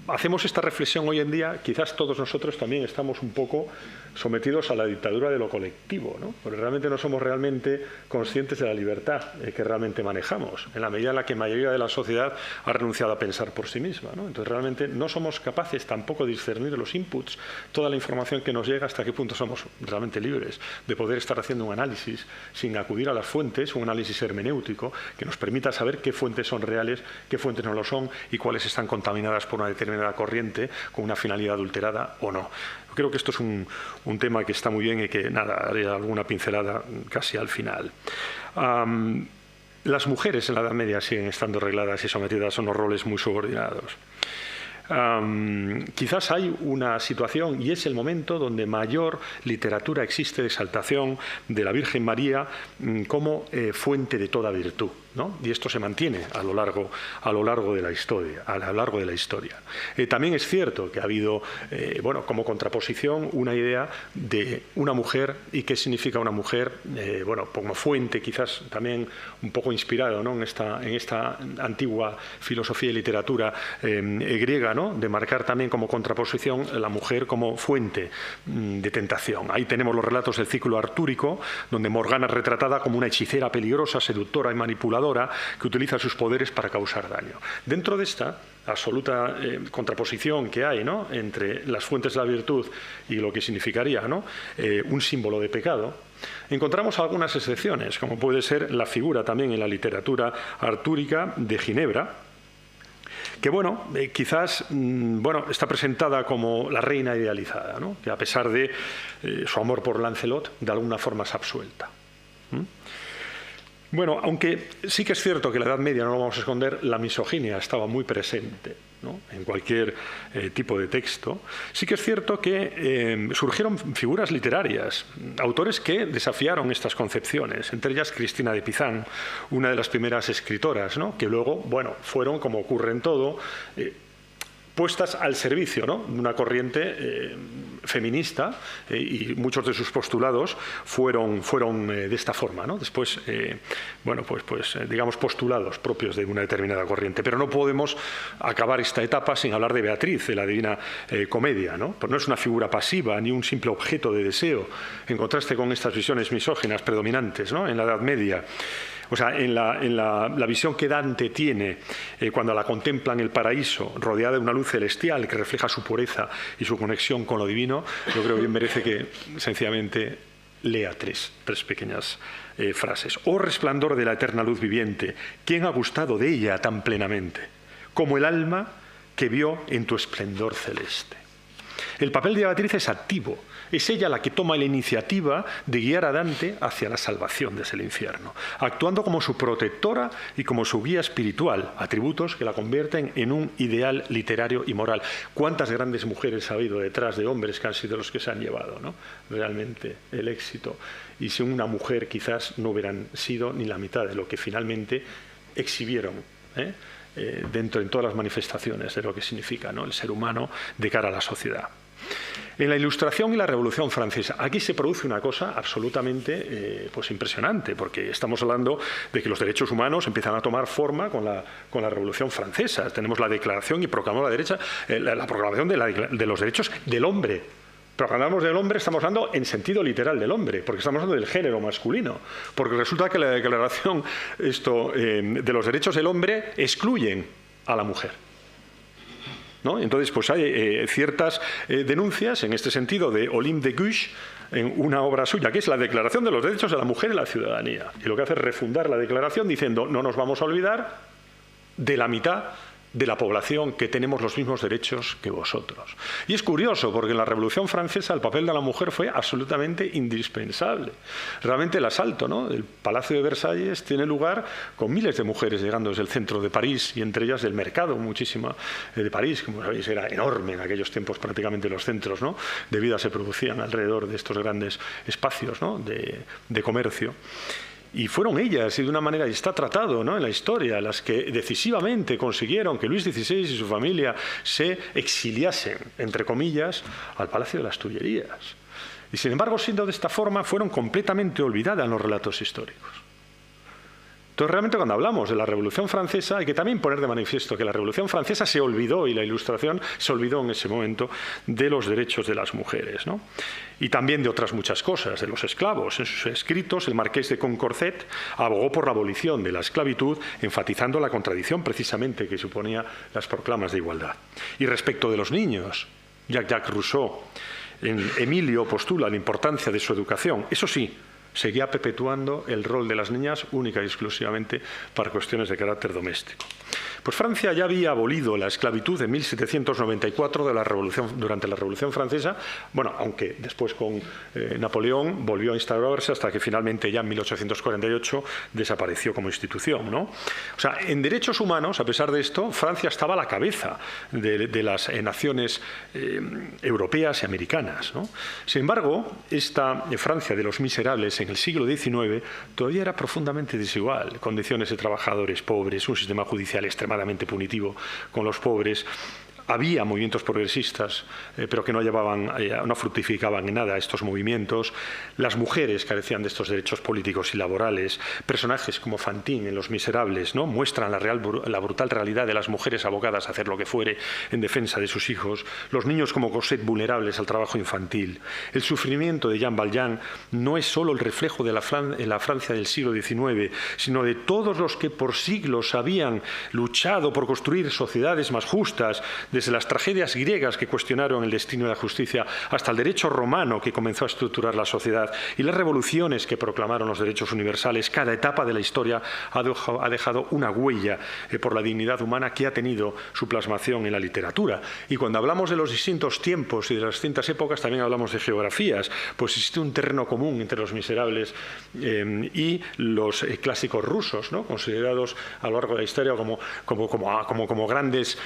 hacemos esta reflexión hoy en día, quizás todos nosotros también estamos un poco sometidos a la dictadura de lo colectivo, ¿no?, porque realmente no somos realmente conscientes de la libertad que realmente manejamos, en la medida en la que la mayoría de la sociedad ha renunciado a pensar por sí misma, ¿no? Entonces realmente no somos capaces tampoco de discernir los inputs, toda la información que nos llega, hasta qué punto somos realmente libres de poder estar haciendo un análisis sin acudir a las fuentes, un análisis hermenéutico que nos permita saber qué fuentes son reales, qué fuentes no lo son y cuáles están contaminadas por una determinada corriente con una finalidad adulterada o no. Yo creo que esto es un tema que está muy bien y que, nada, haré alguna pincelada casi al final. Las mujeres en la Edad Media siguen estando regladas y sometidas a unos roles muy subordinados. Quizás hay una situación, y es el momento donde mayor literatura existe de exaltación de la Virgen María como fuente de toda virtud, ¿no? Y esto se mantiene a lo largo de la historia. También es cierto que ha habido, bueno, como contraposición, una idea de una mujer y qué significa una mujer, bueno, como fuente quizás también un poco inspirado, ¿no?, en esta antigua filosofía y literatura griega, ¿no?, de marcar también como contraposición la mujer como fuente de tentación. Ahí tenemos los relatos del ciclo artúrico, donde Morgana es retratada como una hechicera peligrosa, seductora y manipuladora que utiliza sus poderes para causar daño. Dentro de esta absoluta contraposición que hay, ¿no?, entre las fuentes de la virtud y lo que significaría, ¿no?, un símbolo de pecado, encontramos algunas excepciones, como puede ser la figura también en la literatura artúrica de Ginebra, que bueno, quizás está presentada como la reina idealizada, ¿no?, que a pesar de su amor por Lancelot, de alguna forma es absuelta. Bueno, aunque sí que es cierto que en la Edad Media, no lo vamos a esconder, la misoginia estaba muy presente. ¿no? En cualquier tipo de texto, sí que es cierto que surgieron figuras literarias, autores que desafiaron estas concepciones, entre ellas Cristina de Pizan, una de las primeras escritoras, ¿no? Que luego, bueno, fueron, como ocurre en todo, puestas al servicio, ¿no? de una corriente feminista y muchos de sus postulados fueron de esta forma, ¿no? Después, bueno, digamos, postulados propios de una determinada corriente. Pero no podemos acabar esta etapa sin hablar de Beatriz, de la Divina Comedia, ¿no? Pues no es una figura pasiva ni un simple objeto de deseo, en contraste con estas visiones misóginas predominantes, ¿no? En la Edad Media. O sea, en la visión que Dante tiene cuando la contempla en el paraíso, rodeada de una luz celestial que refleja su pureza y su conexión con lo divino, yo creo que bien merece que sencillamente lea tres pequeñas frases. Oh resplandor de la eterna luz viviente, ¿quién ha gustado de ella tan plenamente? Como el alma que vio en tu esplendor celeste. El papel de Beatriz es activo. Es ella la que toma la iniciativa de guiar a Dante hacia la salvación desde el infierno, actuando como su protectora y como su guía espiritual, atributos que la convierten en un ideal literario y moral. ¿Cuántas grandes mujeres ha habido detrás de hombres que han sido los que se han llevado, ¿no? realmente el éxito? Y sin una mujer quizás no hubieran sido ni la mitad de lo que finalmente exhibieron, dentro en todas las manifestaciones de lo que significa, ¿no? el ser humano de cara a la sociedad. En la Ilustración y la Revolución Francesa, aquí se produce una cosa absolutamente impresionante, porque estamos hablando de que los derechos humanos empiezan a tomar forma con la Revolución Francesa. Tenemos la Declaración y proclamamos la proclamación de los derechos del hombre. Pero cuando hablamos del hombre estamos hablando en sentido literal del hombre, porque estamos hablando del género masculino. Porque resulta que la Declaración de los derechos del hombre excluyen a la mujer, ¿no? Entonces, pues hay ciertas denuncias en este sentido de Olympe de Gouges en una obra suya, que es la Declaración de los Derechos de la Mujer y la Ciudadanía. Y lo que hace es refundar la declaración diciendo no nos vamos a olvidar de la mitad de la población que tenemos los mismos derechos que vosotros. Y es curioso, porque en la Revolución Francesa el papel de la mujer fue absolutamente indispensable. Realmente el asalto, ¿no? del Palacio de Versalles tiene lugar con miles de mujeres llegando desde el centro de París, y entre ellas del mercado, muchísima de París, como sabéis era enorme en aquellos tiempos, prácticamente los centros, ¿no? de vida se producían alrededor de estos grandes espacios, ¿no? de comercio. Y fueron ellas, y de una manera, y está tratado, ¿no? en la historia, las que decisivamente consiguieron que Luis XVI y su familia se exiliasen, entre comillas, al Palacio de las Tullerías. Y sin embargo, siendo de esta forma, fueron completamente olvidadas en los relatos históricos. Entonces, realmente cuando hablamos de la Revolución Francesa hay que también poner de manifiesto que la Revolución Francesa se olvidó, y la Ilustración se olvidó en ese momento, de los derechos de las mujeres, ¿no? Y también de otras muchas cosas, de los esclavos. En sus escritos, el marqués de Condorcet abogó por la abolición de la esclavitud, enfatizando la contradicción precisamente que suponía las proclamas de igualdad. Y respecto de los niños, Jacques Rousseau, en Emilio postula la importancia de su educación. Eso sí, seguía perpetuando el rol de las niñas única y exclusivamente para cuestiones de carácter doméstico. Pues Francia ya había abolido la esclavitud en 1794 durante la Revolución Francesa, bueno, aunque después con Napoleón volvió a instaurarse hasta que finalmente ya en 1848 desapareció como institución, ¿no? O sea, en derechos humanos, a pesar de esto, Francia estaba a la cabeza de las naciones europeas y americanas, ¿no? Sin embargo, esta Francia de los miserables en el siglo XIX todavía era profundamente desigual, condiciones de trabajadores pobres, un sistema judicial extremadamente punitivo con los pobres. Había movimientos progresistas, pero que no fructificaban en nada estos movimientos. Las mujeres carecían de estos derechos políticos y laborales. Personajes como Fantine en Los Miserables, ¿no? muestran la brutal realidad de las mujeres abocadas a hacer lo que fuere en defensa de sus hijos. Los niños como Cosette vulnerables al trabajo infantil. El sufrimiento de Jean Valjean no es solo el reflejo de la Francia del siglo XIX, sino de todos los que por siglos habían luchado por construir sociedades más justas, desde las tragedias griegas que cuestionaron el destino de la justicia hasta el derecho romano que comenzó a estructurar la sociedad y las revoluciones que proclamaron los derechos universales, cada etapa de la historia ha dejado una huella por la dignidad humana que ha tenido su plasmación en la literatura. Y cuando hablamos de los distintos tiempos y de las distintas épocas, también hablamos de geografías, pues existe un terreno común entre Los Miserables y los clásicos rusos, ¿no?, considerados a lo largo de la historia como grandes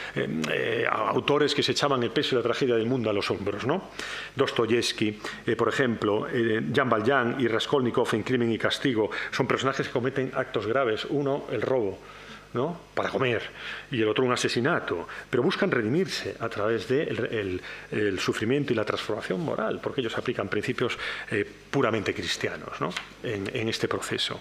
autores que se echaban el peso y la tragedia del mundo a los hombros, ¿no? Dostoyevsky, por ejemplo, Jan Valjean y Raskolnikov en Crimen y Castigo son personajes que cometen actos graves. Uno, el robo, ¿no?, para comer, y el otro un asesinato, pero buscan redimirse a través del sufrimiento y la transformación moral, porque ellos aplican principios puramente cristianos, ¿no?, en este proceso.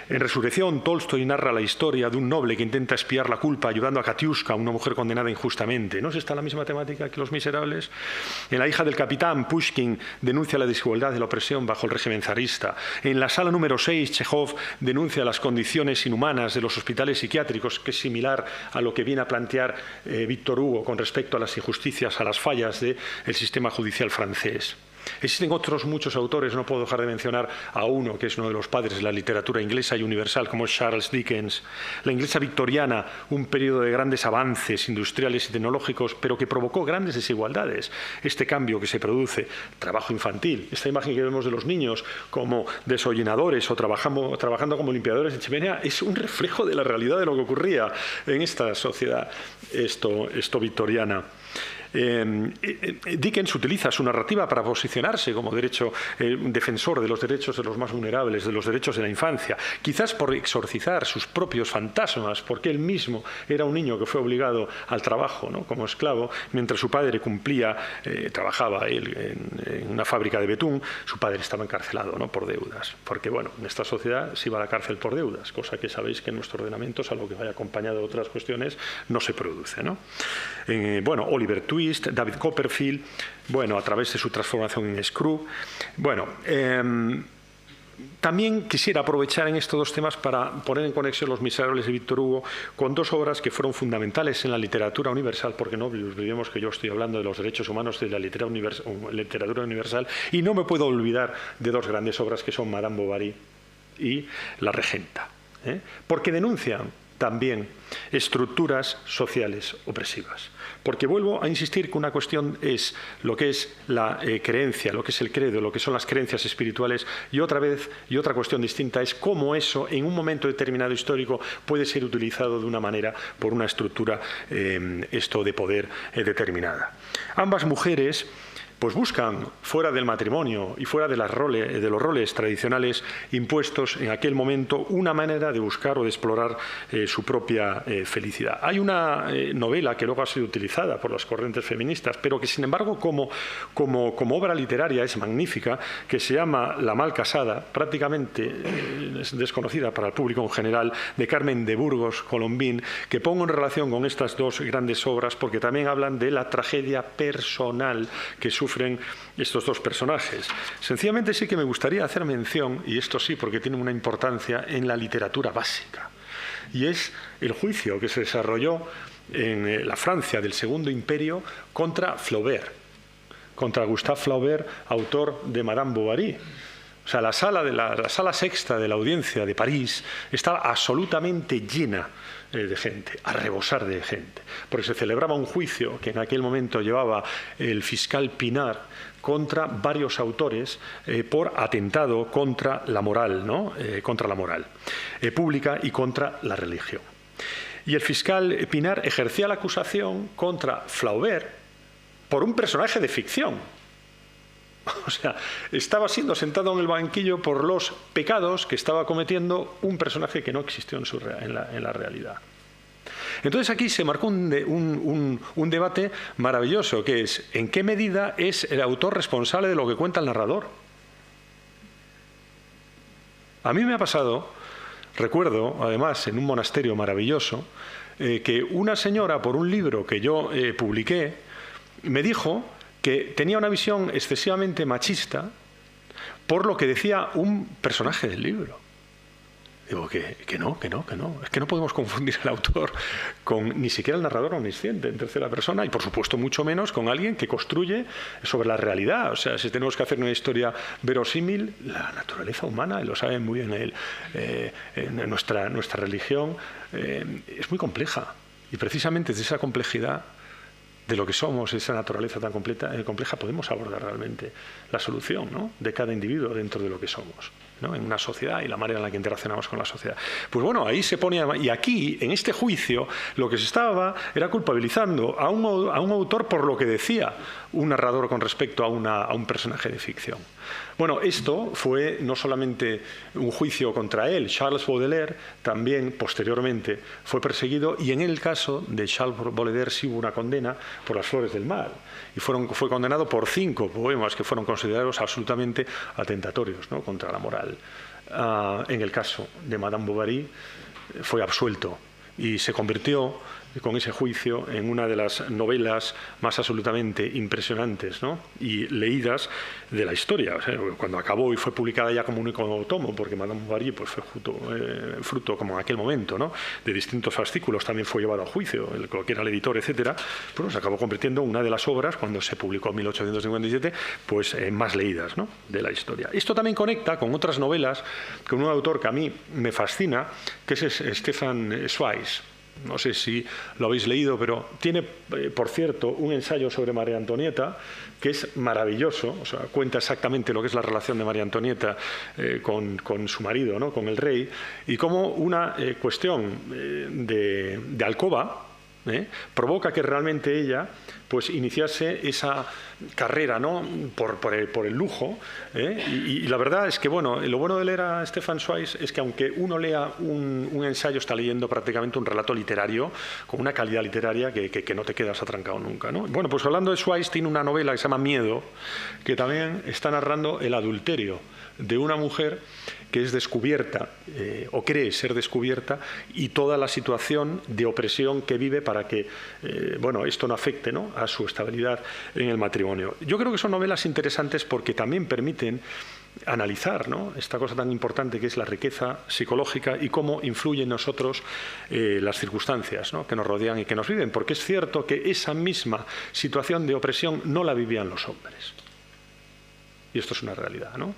En Resurrección, Tolstoy narra la historia de un noble que intenta expiar la culpa ayudando a Katiushka, una mujer condenada injustamente. ¿No es esta la misma temática que Los Miserables? En La hija del capitán, Pushkin denuncia la desigualdad de la opresión bajo el régimen zarista. En la sala número 6, Chekhov denuncia las condiciones inhumanas de los hospitales psiquiátricos, que es similar a lo que viene a plantear Víctor Hugo con respecto a las injusticias, a las fallas del sistema judicial francés. Existen otros muchos autores, no puedo dejar de mencionar a uno que es uno de los padres de la literatura inglesa y universal, como es Charles Dickens. La inglesa victoriana, un periodo de grandes avances industriales y tecnológicos, pero que provocó grandes desigualdades. Este cambio que se produce, trabajo infantil, esta imagen que vemos de los niños como desollinadores o trabajando como limpiadores de chimenea, es un reflejo de la realidad de lo que ocurría en esta sociedad victoriana. Dickens utiliza su narrativa para posicionarse como defensor de los derechos de los más vulnerables, de los derechos de la infancia, quizás por exorcizar sus propios fantasmas, porque él mismo era un niño que fue obligado al trabajo, ¿no?, como esclavo, mientras su padre trabajaba él en una fábrica de betún. Su padre estaba encarcelado, ¿no?, por deudas, porque bueno, en esta sociedad se iba a la cárcel por deudas, cosa que sabéis que en nuestro ordenamiento, salvo que vaya acompañado de otras cuestiones, no se produce, ¿no? Oliver Twist, David Copperfield, a través de su transformación en Scrooge. También quisiera aprovechar en estos dos temas para poner en conexión Los Miserables de Víctor Hugo con dos obras que fueron fundamentales en la literatura universal, porque no olvidemos que yo estoy hablando de los derechos humanos de la literatura universal, y no me puedo olvidar de dos grandes obras que son Madame Bovary y La Regenta, porque denuncian también estructuras sociales opresivas. Porque vuelvo a insistir que una cuestión es lo que es la creencia, lo que es el credo, lo que son las creencias espirituales, y otra cuestión distinta es cómo eso en un momento determinado histórico puede ser utilizado de una manera por una estructura de poder determinada. Ambas mujeres pues buscan, fuera del matrimonio y fuera de los roles tradicionales impuestos en aquel momento, una manera de buscar o de explorar su propia felicidad. Hay una novela que luego ha sido utilizada por las corrientes feministas, pero que sin embargo como obra literaria es magnífica, que se llama La mal casada, prácticamente es desconocida para el público en general, de Carmen de Burgos Colombín, que pongo en relación con estas dos grandes obras porque también hablan de la tragedia personal que sufren estos dos personajes. Sencillamente sí que me gustaría hacer mención, y esto sí porque tiene una importancia en la literatura básica, y es el juicio que se desarrolló en la Francia del Segundo Imperio contra Flaubert, contra Gustave Flaubert, autor de Madame Bovary. O sea, la sala sexta de la audiencia de París estaba absolutamente llena de gente, a rebosar de gente, porque se celebraba un juicio que en aquel momento llevaba el fiscal Pinard contra varios autores por atentado contra la moral, ¿no?, contra la moral pública y contra la religión. Y el fiscal Pinard ejercía la acusación contra Flaubert por un personaje de ficción. O sea, estaba siendo sentado en el banquillo por los pecados que estaba cometiendo un personaje que no existió en la realidad. Entonces aquí se marcó un debate maravilloso, que es ¿en qué medida es el autor responsable de lo que cuenta el narrador? A mí me ha pasado, recuerdo además en un monasterio maravilloso, que una señora por un libro que yo publiqué me dijo que tenía una visión excesivamente machista por lo que decía un personaje del libro. Digo que no. Es que no podemos confundir al autor con ni siquiera el narrador omnisciente en tercera persona y, por supuesto, mucho menos con alguien que construye sobre la realidad. O sea, si tenemos que hacer una historia verosímil, la naturaleza humana, lo saben muy bien nuestra religión, es muy compleja. Y precisamente desde esa complejidad de lo que somos, esa naturaleza tan compleja, podemos abordar realmente la solución, ¿no?, de cada individuo dentro de lo que somos, ¿no?, en una sociedad y la manera en la que interaccionamos con la sociedad. Pues bueno, ahí se pone, y aquí, en este juicio, lo que se estaba era culpabilizando a un autor por lo que decía un narrador con respecto a un personaje de ficción. Bueno, esto fue no solamente un juicio contra él. Charles Baudelaire también, posteriormente, fue perseguido, y en el caso de Charles Baudelaire sí hubo una condena por Las flores del mal, y fue condenado por 5 poemas que fueron considerados absolutamente atentatorios, ¿no?, contra la moral. En el caso de Madame Bovary fue absuelto y se convirtió con ese juicio en una de las novelas más absolutamente impresionantes, ¿no?, y leídas de la historia. O sea, cuando acabó y fue publicada ya como un único tomo, porque Madame Bovary pues, fue fruto, como en aquel momento, ¿no?, de distintos fascículos, también fue llevado a juicio, lo que era el editor, etcétera, pues se acabó convirtiendo en una de las obras, cuando se publicó en 1857, pues más leídas, ¿no?, de la historia. Esto también conecta con otras novelas, con un autor que a mí me fascina, que es Stefan Zweig. No sé si lo habéis leído, pero tiene, por cierto, un ensayo sobre María Antonieta que es maravilloso. O sea, cuenta exactamente lo que es la relación de María Antonieta con su marido, ¿no?, con el rey, y cómo una cuestión de alcoba provoca que realmente ella pues iniciase esa carrera, ¿no?, por el lujo, y la verdad es que, bueno, lo bueno de leer a Stefan Zweig es que aunque uno lea un ensayo, está leyendo prácticamente un relato literario con una calidad literaria que no te quedas atrancado nunca, ¿no? Bueno, pues hablando de Zweig, tiene una novela que se llama Miedo, que también está narrando el adulterio de una mujer que es descubierta o cree ser descubierta, y toda la situación de opresión que vive para que bueno, esto no afecte, ¿no?, a su estabilidad en el matrimonio. Yo creo que son novelas interesantes porque también permiten analizar, ¿no?, esta cosa tan importante que es la riqueza psicológica y cómo influyen en nosotros las circunstancias, ¿no?, que nos rodean y que nos viven, porque es cierto que esa misma situación de opresión no la vivían los hombres. Y esto es una realidad, ¿no?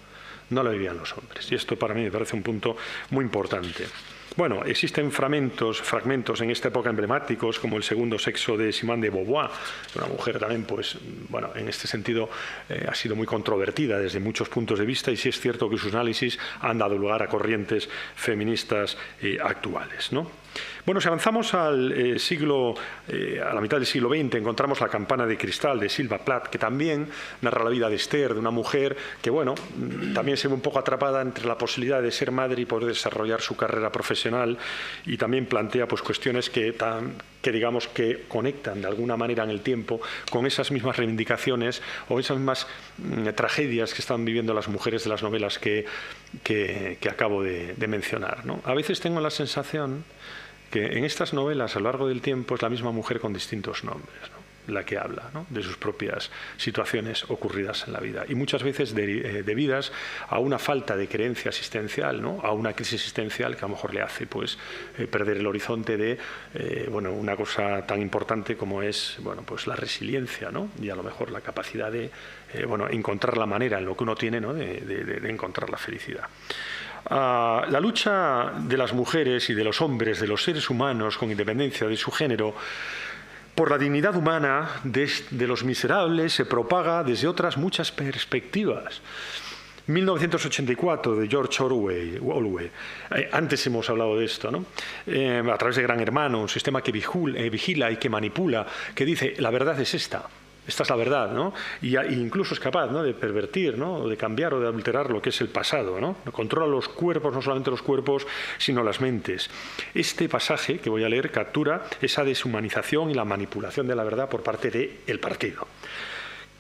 No la vivían los hombres. Y esto para mí me parece un punto muy importante. Bueno, existen fragmentos en esta época emblemáticos, como El segundo sexo de Simone de Beauvoir, una mujer también, pues, bueno, en este sentido ha sido muy controvertida desde muchos puntos de vista, y sí es cierto que sus análisis han dado lugar a corrientes feministas actuales, ¿no? Bueno, si avanzamos al a la mitad del siglo XX, encontramos La campana de cristal de Sylva Plath, que también narra la vida de Esther, de una mujer que, bueno, también se ve un poco atrapada entre la posibilidad de ser madre y poder desarrollar su carrera profesional, y también plantea pues cuestiones que digamos que conectan de alguna manera en el tiempo con esas mismas reivindicaciones o esas mismas tragedias que están viviendo las mujeres de las novelas que acabo de mencionar, ¿no? A veces tengo la sensación que en estas novelas a lo largo del tiempo es la misma mujer con distintos nombres, ¿no?, la que habla, ¿no?, de sus propias situaciones ocurridas en la vida, y muchas veces debidas a una falta de creencia existencial, ¿no?, a una crisis existencial que a lo mejor le hace pues perder el horizonte de bueno, una cosa tan importante como es, bueno, pues la resiliencia, ¿no?, y a lo mejor la capacidad de bueno, encontrar la manera en lo que uno tiene, ¿no?, de encontrar la felicidad. La lucha de las mujeres y de los hombres, de los seres humanos, con independencia de su género, por la dignidad humana de los miserables, se propaga desde otras muchas perspectivas. 1984, de George Orwell. Antes hemos hablado de esto, ¿no? A través de Gran Hermano, un sistema que vigila y que manipula, que dice, la verdad es esta. Esta es la verdad, ¿no? Y incluso es capaz, ¿no?, de pervertir, ¿no?, o de cambiar o de adulterar lo que es el pasado, ¿no? Controla los cuerpos, no solamente los cuerpos, sino las mentes. Este pasaje que voy a leer captura esa deshumanización y la manipulación de la verdad por parte del partido.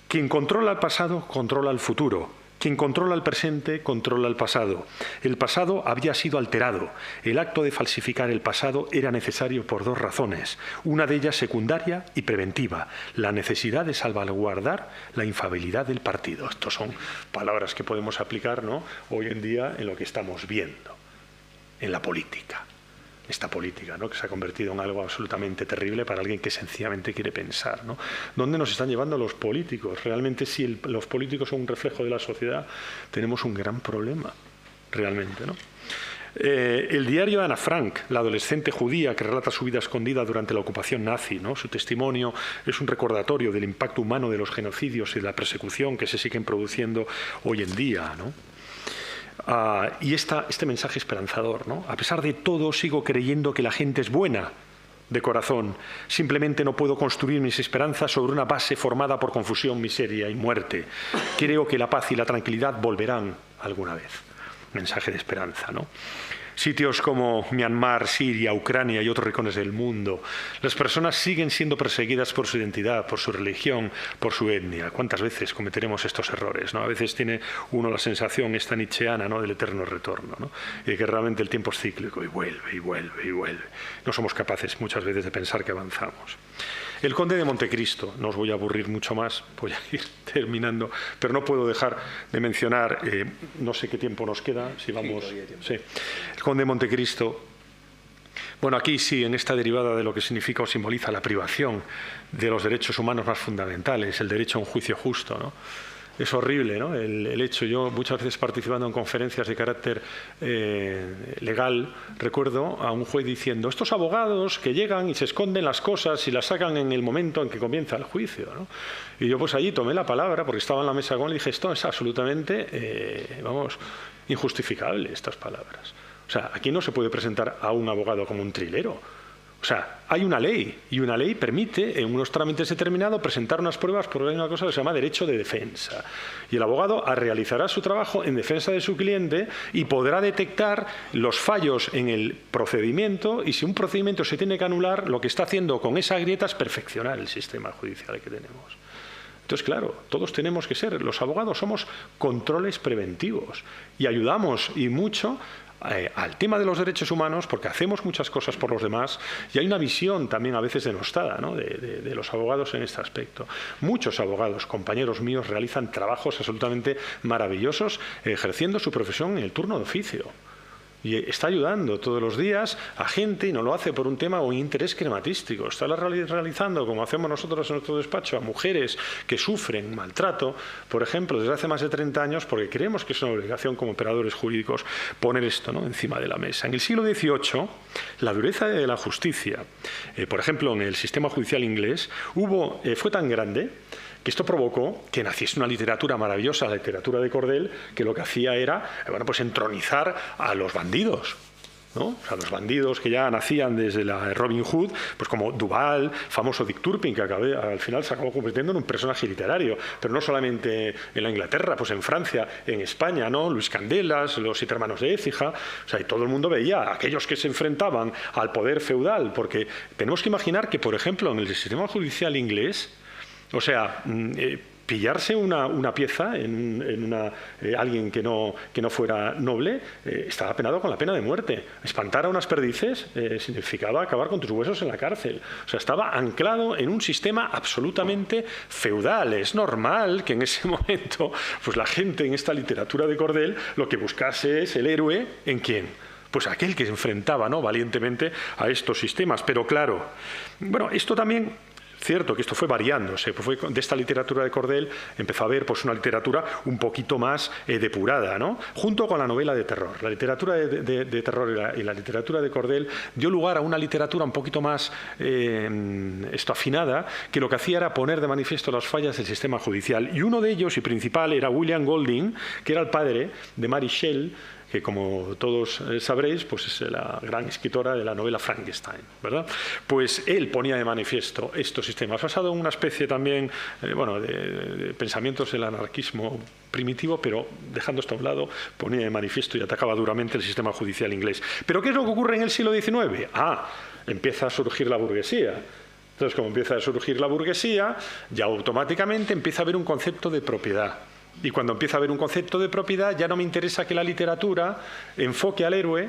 Quien controla el pasado, controla el futuro. Quien controla el presente, controla el pasado. El pasado había sido alterado. El acto de falsificar el pasado era necesario por 2 razones. Una de ellas secundaria y preventiva. La necesidad de salvaguardar la infalibilidad del partido. Estas son palabras que podemos aplicar, ¿no?, hoy en día en lo que estamos viendo. en la política. Esta política, ¿no?, que se ha convertido en algo absolutamente terrible para alguien que sencillamente quiere pensar, ¿no? ¿Dónde nos están llevando los políticos? Realmente, si los políticos son un reflejo de la sociedad, tenemos un gran problema, realmente, ¿no? El diario de Ana Frank, la adolescente judía que relata su vida escondida durante la ocupación nazi, ¿no? Su testimonio es un recordatorio del impacto humano de los genocidios y de la persecución que se siguen produciendo hoy en día, ¿no? Y este mensaje esperanzador, ¿no? A pesar de todo, sigo creyendo que la gente es buena de corazón. Simplemente no puedo construir mis esperanzas sobre una base formada por confusión, miseria y muerte. Creo que la paz y la tranquilidad volverán alguna vez. Mensaje de esperanza, ¿no? Sitios como Myanmar, Siria, Ucrania y otros rincones del mundo, las personas siguen siendo perseguidas por su identidad, por su religión, por su etnia. ¿Cuántas veces cometeremos estos errores, ¿no? A veces tiene uno la sensación esta nietzscheana, ¿no?, del eterno retorno, ¿no? Y que realmente el tiempo es cíclico y vuelve y vuelve y vuelve. No somos capaces muchas veces de pensar que avanzamos. El Conde de Montecristo, no os voy a aburrir mucho más, voy a ir terminando, pero no puedo dejar de mencionar, no sé qué tiempo nos queda, si vamos... Sí. El Conde de Montecristo, bueno, aquí sí, en esta derivada de lo que significa o simboliza la privación de los derechos humanos más fundamentales, el derecho a un juicio justo, ¿no? Es horrible, ¿no?, el hecho. Yo muchas veces participando en conferencias de carácter legal, recuerdo a un juez diciendo: estos abogados que llegan y se esconden las cosas y las sacan en el momento en que comienza el juicio, ¿no? Y yo pues allí tomé la palabra porque estaba en la mesa con él y dije: esto es absolutamente, injustificable, estas palabras. O sea, aquí no se puede presentar a un abogado como un trilero. O sea, hay una ley y una ley permite en unos trámites determinados presentar unas pruebas porque hay una cosa que se llama derecho de defensa. Y el abogado realizará su trabajo en defensa de su cliente y podrá detectar los fallos en el procedimiento, y si un procedimiento se tiene que anular, lo que está haciendo con esa grieta es perfeccionar el sistema judicial que tenemos. Entonces, claro, todos tenemos que ser, los abogados somos controles preventivos y ayudamos y mucho al tema de los derechos humanos porque hacemos muchas cosas por los demás y hay una visión también a veces denostada, ¿no?, de los abogados en este aspecto. Muchos abogados, compañeros míos, realizan trabajos absolutamente maravillosos ejerciendo su profesión en el turno de oficio. Y está ayudando todos los días a gente, y no lo hace por un tema o un interés crematístico. Está realizando, como hacemos nosotros en nuestro despacho, a mujeres que sufren maltrato, por ejemplo, desde hace más de 30 años, porque creemos que es una obligación como operadores jurídicos poner esto, ¿no?, encima de la mesa. En el siglo XVIII, la dureza de la justicia, por ejemplo, en el sistema judicial inglés, fue tan grande que esto provocó que naciese una literatura maravillosa, la literatura de cordel, que lo que hacía era, pues entronizar a los bandidos, ¿no? O sea, los bandidos que ya nacían desde la Robin Hood, pues como Duval, famoso Dick Turpin, que al final se acabó convirtiendo en un personaje literario, pero no solamente en la Inglaterra, pues en Francia, en España, ¿no? Luis Candelas, los 7 hermanos de Écija, o sea, y todo el mundo veía a aquellos que se enfrentaban al poder feudal, porque tenemos que imaginar que, por ejemplo, en el sistema judicial inglés, o sea, pillarse una pieza en alguien que no fuera noble estaba penado con la pena de muerte. Espantar a unas perdices significaba acabar con tus huesos en la cárcel. O sea, estaba anclado en un sistema absolutamente feudal. Es normal que en ese momento, pues la gente en esta literatura de cordel lo que buscase es el héroe. ¿En quién? Pues aquel que se enfrentaba, ¿no?, valientemente a estos sistemas. Pero claro, bueno, esto también... Cierto que esto fue variándose, pues de esta literatura de cordel empezó a haber pues una literatura un poquito más depurada, ¿no?, junto con la novela de terror. La literatura de terror y la literatura de cordel dio lugar a una literatura un poquito más afinada, que lo que hacía era poner de manifiesto las fallas del sistema judicial. Y uno de ellos, y principal, era William Golding, que era el padre de Mary Shelley, que como todos sabréis, pues es la gran escritora de la novela Frankenstein, ¿verdad? Pues él ponía de manifiesto estos sistemas, basado en una especie también, de pensamientos del anarquismo primitivo, pero dejando esto a un lado, ponía de manifiesto y atacaba duramente el sistema judicial inglés. ¿Pero qué es lo que ocurre en el siglo XIX? Empieza a surgir la burguesía. Entonces, como empieza a surgir la burguesía, ya automáticamente empieza a haber un concepto de propiedad. Y cuando empieza a haber un concepto de propiedad, ya no me interesa que la literatura enfoque al héroe,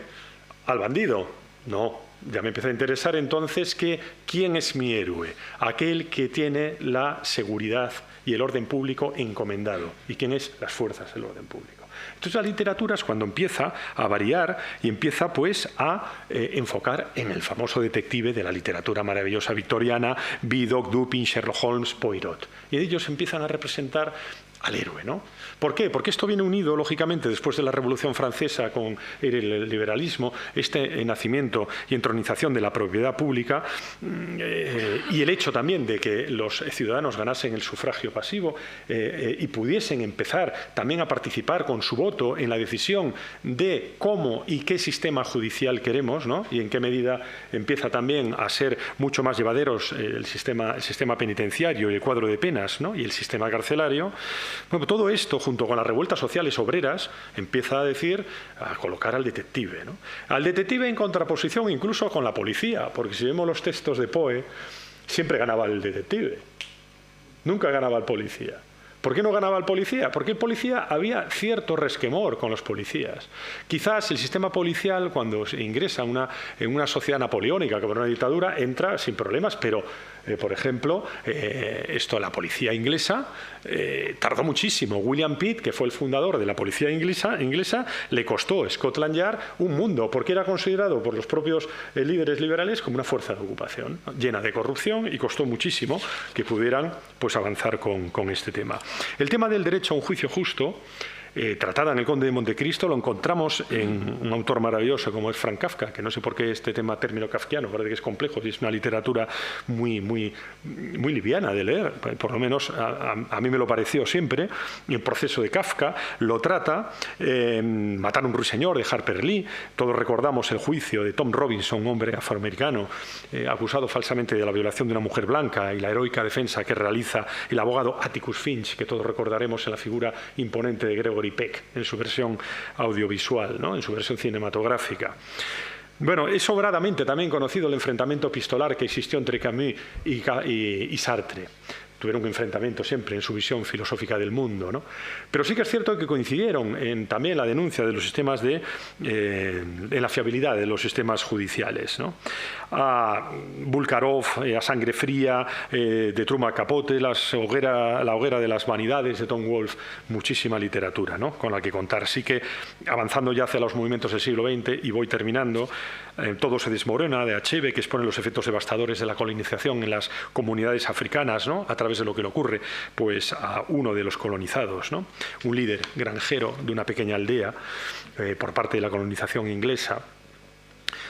al bandido. No, ya me empieza a interesar entonces que ¿quién es mi héroe? Aquel que tiene la seguridad y el orden público encomendado. ¿Y quién es? Las fuerzas del orden público. Entonces la literatura es cuando empieza a variar y empieza pues a enfocar en el famoso detective de la literatura maravillosa victoriana, Vidocq, Dupin, Sherlock Holmes, Poirot. Y ellos empiezan a representar al héroe, ¿no? ¿Por qué? Porque esto viene unido, lógicamente, después de la Revolución Francesa con el liberalismo, este nacimiento y entronización de la propiedad pública y el hecho también de que los ciudadanos ganasen el sufragio pasivo y pudiesen empezar también a participar con su voto en la decisión de cómo y qué sistema judicial queremos, ¿no? Y en qué medida empieza también a ser mucho más llevaderos el sistema penitenciario y el cuadro de penas, ¿no? Y el sistema carcelario. Bueno, todo esto, junto con las revueltas sociales obreras, empieza a colocar al detective, ¿no? Al detective en contraposición incluso con la policía, porque si vemos los textos de Poe, siempre ganaba el detective, nunca ganaba el policía. ¿Por qué no ganaba el policía? Porque el policía había cierto resquemor con los policías. Quizás el sistema policial, cuando se ingresa en una sociedad napoleónica, como una dictadura, entra sin problemas, pero, por ejemplo, la policía inglesa tardó muchísimo. William Pitt, que fue el fundador de la policía inglesa, le costó Scotland Yard un mundo, porque era considerado por los propios líderes liberales como una fuerza de ocupación, ¿no? Llena de corrupción, y costó muchísimo que pudieran pues, avanzar con este tema. El tema del derecho a un juicio justo, tratada en El Conde de Montecristo, lo encontramos en un autor maravilloso como es Franz Kafka, que no sé por qué este término kafkiano, parece que es complejo y es una literatura muy liviana de leer, por lo menos a mí me lo pareció siempre. Y el proceso de Kafka lo trata, Matar a un ruiseñor de Harper Lee, todos recordamos el juicio de Tom Robinson, un hombre afroamericano acusado falsamente de la violación de una mujer blanca, y la heroica defensa que realiza el abogado Atticus Finch, que todos recordaremos en la figura imponente de Gregory Peck, en su versión audiovisual, ¿no? En su versión cinematográfica. Bueno, es sobradamente también conocido el enfrentamiento epistolar que existió entre Camus y Sartre. Tuvieron un enfrentamiento siempre en su visión filosófica del mundo, ¿no? Pero sí que es cierto que coincidieron en también la denuncia de los sistemas en la fiabilidad de los sistemas judiciales, ¿no? A Bulgakov, a Sangre Fría, de Truman Capote, la hoguera de las vanidades de Tom Wolfe, muchísima literatura, ¿no? Con la que contar. Así que avanzando ya hacia los movimientos del siglo XX, y voy terminando, Todo se desmorona, de Achebe, que expone los efectos devastadores de la colonización en las comunidades africanas, ¿no? A través de lo que le ocurre pues, a uno de los colonizados, ¿no? Un líder granjero de una pequeña aldea por parte de la colonización inglesa.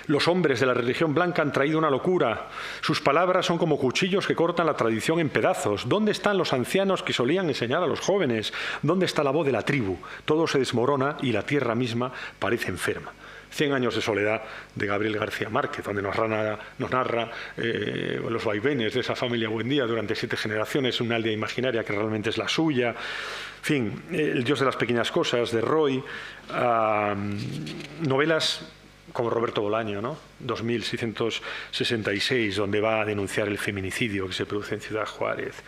Los hombres de la religión blanca han traído una locura. Sus palabras son como cuchillos que cortan la tradición en pedazos. ¿Dónde están los ancianos que solían enseñar a los jóvenes? ¿Dónde está la voz de la tribu? Todo se desmorona y la tierra misma parece enferma. 100 años de soledad, de Gabriel García Márquez, donde nos narra los vaivenes de esa familia Buendía durante 7 generaciones, una aldea imaginaria que realmente es la suya. En fin, El Dios de las pequeñas cosas, de Roy. Novelas como Roberto Bolaño, ¿no? 2666, donde va a denunciar el feminicidio que se produce en Ciudad Juárez.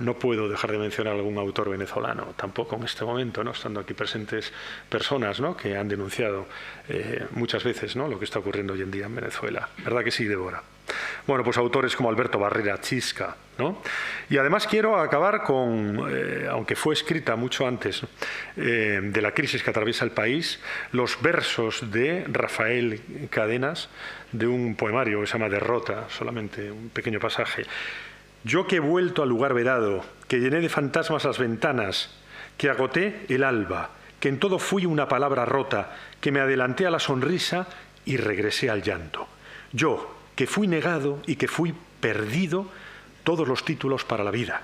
No puedo dejar de mencionar algún autor venezolano, tampoco en este momento, ¿no? Estando aquí presentes personas, ¿no? Que han denunciado muchas veces, ¿no? Lo que está ocurriendo hoy en día en Venezuela. ¿Verdad que sí, Débora? Bueno, pues autores como Alberto Barrera Chisca, ¿no? Y además quiero acabar con, aunque fue escrita mucho antes de la crisis que atraviesa el país, los versos de Rafael Cadenas, de un poemario que se llama Derrota, solamente un pequeño pasaje. Yo que he vuelto al lugar vedado, que llené de fantasmas las ventanas, que agoté el alba, que en todo fui una palabra rota, que me adelanté a la sonrisa y regresé al llanto. Yo, que fui negado y que fui perdido todos los títulos para la vida.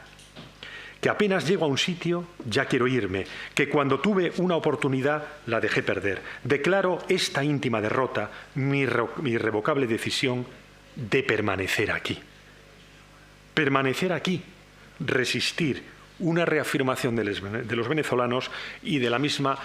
Que apenas llego a un sitio, ya quiero irme, que cuando tuve una oportunidad la dejé perder. Declaro esta íntima derrota, mi irrevocable decisión de permanecer aquí. Permanecer aquí, resistir, una reafirmación de los venezolanos y de la misma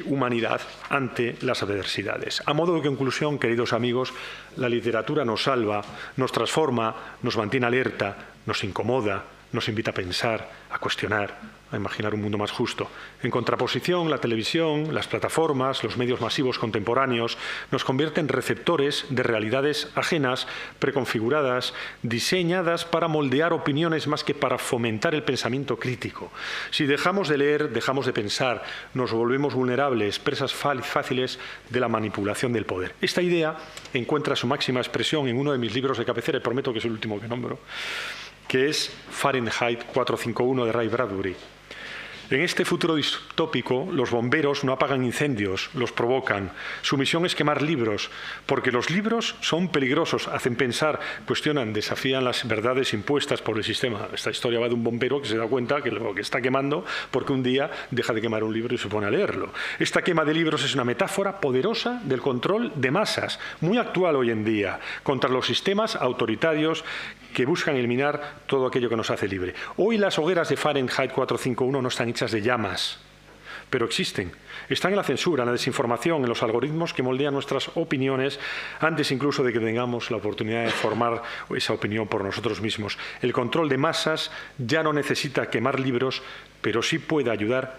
humanidad ante las adversidades. A modo de conclusión, queridos amigos, la literatura nos salva, nos transforma, nos mantiene alerta, nos incomoda, nos invita a pensar, a cuestionar, a imaginar un mundo más justo. En contraposición, la televisión, las plataformas, los medios masivos contemporáneos nos convierten en receptores de realidades ajenas, preconfiguradas, diseñadas para moldear opiniones más que para fomentar el pensamiento crítico. Si dejamos de leer, dejamos de pensar, nos volvemos vulnerables, presas fáciles de la manipulación del poder. Esta idea encuentra su máxima expresión en uno de mis libros de cabecera, y prometo que es el último que nombro, que es Fahrenheit 451 de Ray Bradbury. En este futuro distópico, los bomberos no apagan incendios, los provocan. Su misión es quemar libros, porque los libros son peligrosos, hacen pensar, cuestionan, desafían las verdades impuestas por el sistema. Esta historia va de un bombero que se da cuenta que lo que está quemando, porque un día deja de quemar un libro y se pone a leerlo. Esta quema de libros es una metáfora poderosa del control de masas, muy actual hoy en día, contra los sistemas autoritarios que buscan eliminar todo aquello que nos hace libre. Hoy las hogueras de Fahrenheit 451 no están hechas de llamas, pero existen. Están en la censura, en la desinformación, en los algoritmos que moldean nuestras opiniones antes incluso de que tengamos la oportunidad de formar esa opinión por nosotros mismos. El control de masas ya no necesita quemar libros, pero sí puede ayudar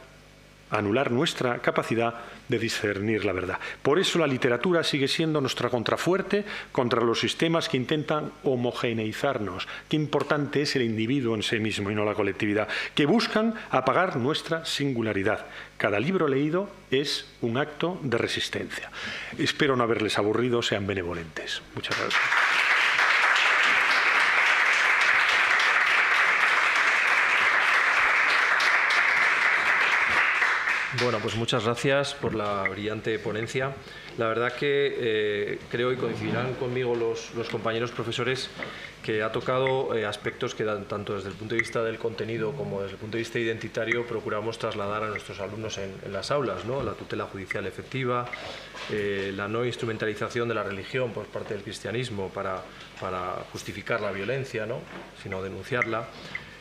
a anular nuestra capacidad de discernir la verdad. Por eso la literatura sigue siendo nuestra contrafuerte contra los sistemas que intentan homogeneizarnos. Qué importante es el individuo en sí mismo y no la colectividad, que buscan apagar nuestra singularidad. Cada libro leído es un acto de resistencia. Espero no haberles aburrido, sean benevolentes. Muchas gracias. Bueno, pues muchas gracias por la brillante ponencia. La verdad que creo, y coincidirán conmigo los compañeros profesores, que ha tocado aspectos que tanto desde el punto de vista del contenido como desde el punto de vista identitario procuramos trasladar a nuestros alumnos en las aulas, ¿no? La tutela judicial efectiva, la no instrumentalización de la religión por parte del cristianismo para justificar la violencia, ¿no? Sino denunciarla.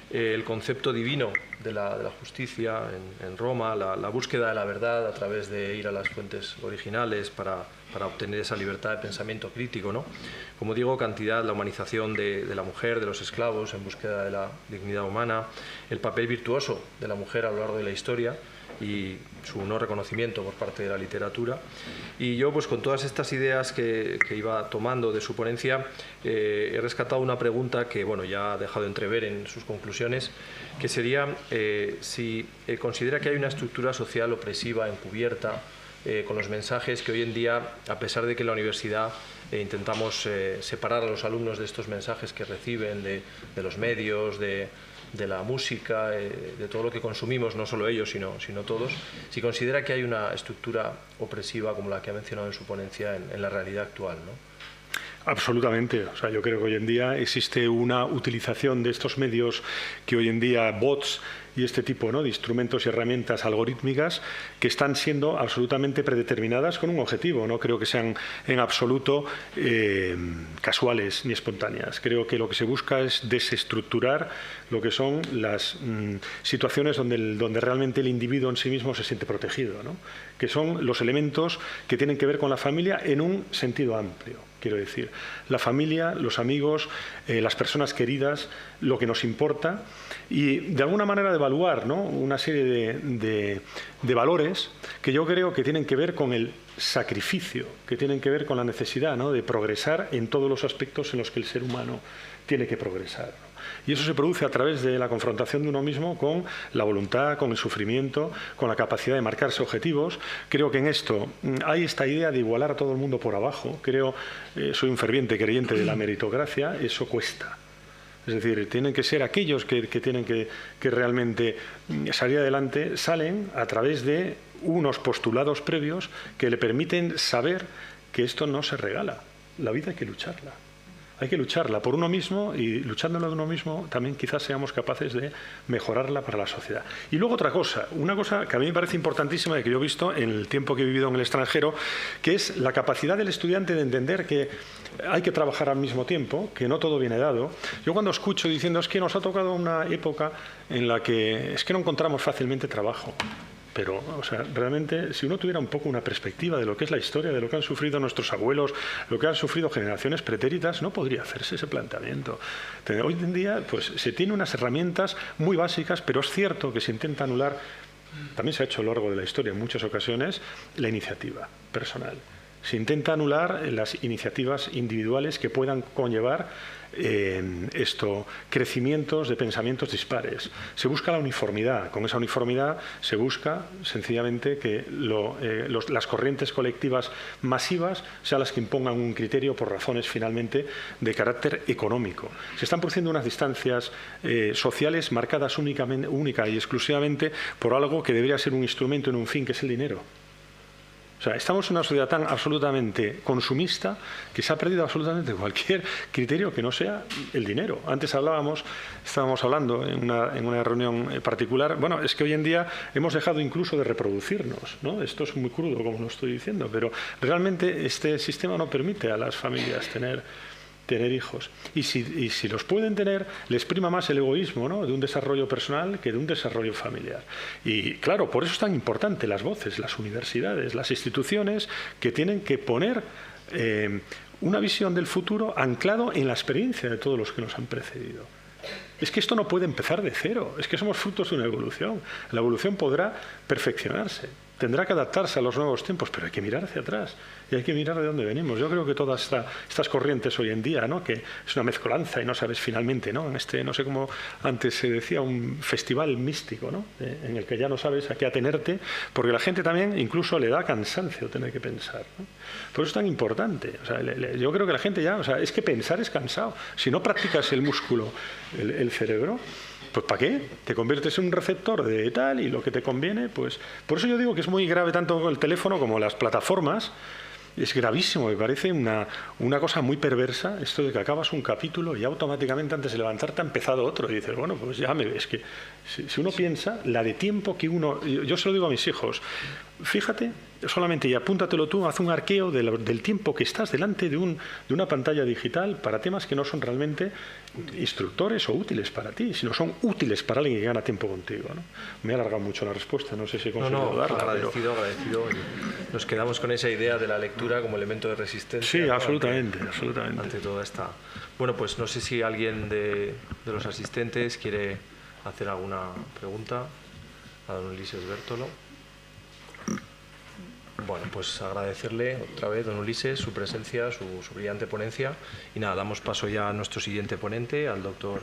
El concepto divino de la justicia en Roma, la búsqueda de la verdad a través de ir a las fuentes originales para obtener esa libertad de pensamiento crítico, ¿no? Como digo, cantidad, la humanización de la mujer, de los esclavos en búsqueda de la dignidad humana, el papel virtuoso de la mujer a lo largo de la historia y su no reconocimiento por parte de la literatura. Y yo, pues con todas estas ideas que iba tomando de su ponencia, he rescatado una pregunta que, bueno, ya ha dejado entrever en sus conclusiones, que sería si considera que hay una estructura social opresiva, encubierta, con los mensajes que hoy en día, a pesar de que en la universidad intentamos separar a los alumnos de estos mensajes que reciben, de los medios, de la música, de todo lo que consumimos, no solo ellos, sino todos, si considera que hay una estructura opresiva como la que ha mencionado en su ponencia en la realidad actual, ¿no? Absolutamente. O sea, yo creo que hoy en día existe una utilización de estos medios que hoy en día, bots y este tipo, ¿no?, de instrumentos y herramientas algorítmicas que están siendo absolutamente predeterminadas con un objetivo. No creo que sean en absoluto casuales ni espontáneas. Creo que lo que se busca es desestructurar lo que son las situaciones donde realmente el individuo en sí mismo se siente protegido, ¿no?, que son los elementos que tienen que ver con la familia en un sentido amplio. Quiero decir, la familia, los amigos, las personas queridas, lo que nos importa, y de alguna manera devaluar, ¿no?, una serie de valores que yo creo que tienen que ver con el sacrificio, que tienen que ver con la necesidad, ¿no?, de progresar en todos los aspectos en los que el ser humano tiene que progresar, ¿no? Y eso se produce a través de la confrontación de uno mismo con la voluntad, con el sufrimiento, con la capacidad de marcarse objetivos. Creo que en esto hay esta idea de igualar a todo el mundo por abajo. Soy un ferviente creyente de la meritocracia, eso cuesta. Es decir, tienen que ser aquellos que tienen que realmente salir adelante, salen a través de unos postulados previos que le permiten saber que esto no se regala. La vida hay que lucharla. Hay que lucharla por uno mismo, y luchándola de uno mismo también quizás seamos capaces de mejorarla para la sociedad. Y luego otra cosa, una cosa que a mí me parece importantísima y que yo he visto en el tiempo que he vivido en el extranjero, que es la capacidad del estudiante de entender que hay que trabajar al mismo tiempo, que no todo viene dado. Yo cuando escucho diciendo es que nos ha tocado una época en la que es que no encontramos fácilmente trabajo. pero o sea, realmente si uno tuviera un poco una perspectiva de lo que es la historia, de lo que han sufrido nuestros abuelos, lo que han sufrido generaciones pretéritas, no podría hacerse ese planteamiento. Hoy en día pues, se tiene unas herramientas muy básicas, pero es cierto que se intenta anular, también se ha hecho a lo largo de la historia en muchas ocasiones, la iniciativa personal. Se intenta anular las iniciativas individuales que puedan conllevar crecimientos de pensamientos dispares. Se busca la uniformidad. Con esa uniformidad se busca sencillamente que las corrientes colectivas masivas sean las que impongan un criterio por razones finalmente de carácter económico. Se están produciendo unas distancias sociales marcadas única y exclusivamente por algo que debería ser un instrumento en un fin, que es el dinero. O sea, estamos en una sociedad tan absolutamente consumista que se ha perdido absolutamente cualquier criterio que no sea el dinero. Antes estábamos hablando en una reunión particular, bueno, es que hoy en día hemos dejado incluso de reproducirnos, ¿no? Esto es muy crudo, como lo estoy diciendo, pero realmente este sistema no permite a las familias tener hijos. Y si los pueden tener, les prima más el egoísmo, ¿no?, de un desarrollo personal que de un desarrollo familiar. Y claro, por eso es tan importante las voces, las universidades, las instituciones que tienen que poner una visión del futuro anclado en la experiencia de todos los que nos han precedido. Es que esto no puede empezar de cero, es que somos frutos de una evolución. La evolución podrá perfeccionarse, tendrá que adaptarse a los nuevos tiempos, pero hay que mirar hacia atrás y hay que mirar de dónde venimos. Yo creo que todas estas corrientes hoy en día, ¿no?, que es una mezcolanza y no sabes finalmente, ¿no?, no sé cómo antes se decía, un festival místico, ¿no?, en el que ya no sabes a qué atenerte, porque la gente también incluso le da cansancio tener que pensar, ¿no? Por eso es tan importante. O sea, yo creo que la gente ya, o sea, es que pensar es cansado. Si no practicas el músculo, el cerebro, pues ¿para qué? Te conviertes en un receptor de tal y lo que te conviene, pues... Por eso yo digo que es muy grave tanto el teléfono como las plataformas. Es gravísimo, me parece una cosa muy perversa esto de que acabas un capítulo y automáticamente antes de levantarte ha empezado otro y dices, bueno, pues ya me ves que si uno piensa, la de tiempo que uno... Yo se lo digo a mis hijos, fíjate, solamente y apúntatelo tú, haz un arqueo del tiempo que estás delante de una pantalla digital para temas que no son realmente instructores o útiles para ti, sino son útiles para alguien que gana tiempo contigo, ¿no? Me he alargado mucho la respuesta, no sé si he conseguido darla. Agradecido. Nos quedamos con esa idea de la lectura como elemento de resistencia. Sí, ¿no? absolutamente. Ante toda esta... Bueno, pues no sé si alguien de los asistentes quiere hacer alguna pregunta a don Ulises Bértolo. Bueno, pues agradecerle otra vez, don Ulises, su presencia, su brillante ponencia. Y nada, damos paso ya a nuestro siguiente ponente, al doctor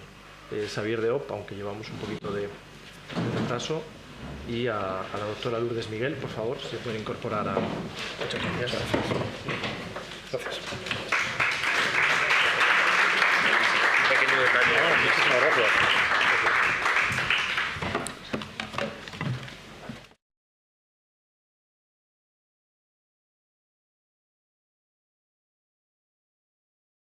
Xavier Deop, aunque llevamos un poquito de retraso. Y a la doctora Lourdes Miguel, por favor, se puede incorporar a... Muchas gracias. Gracias. Un pequeño detalle. Muchísimas gracias.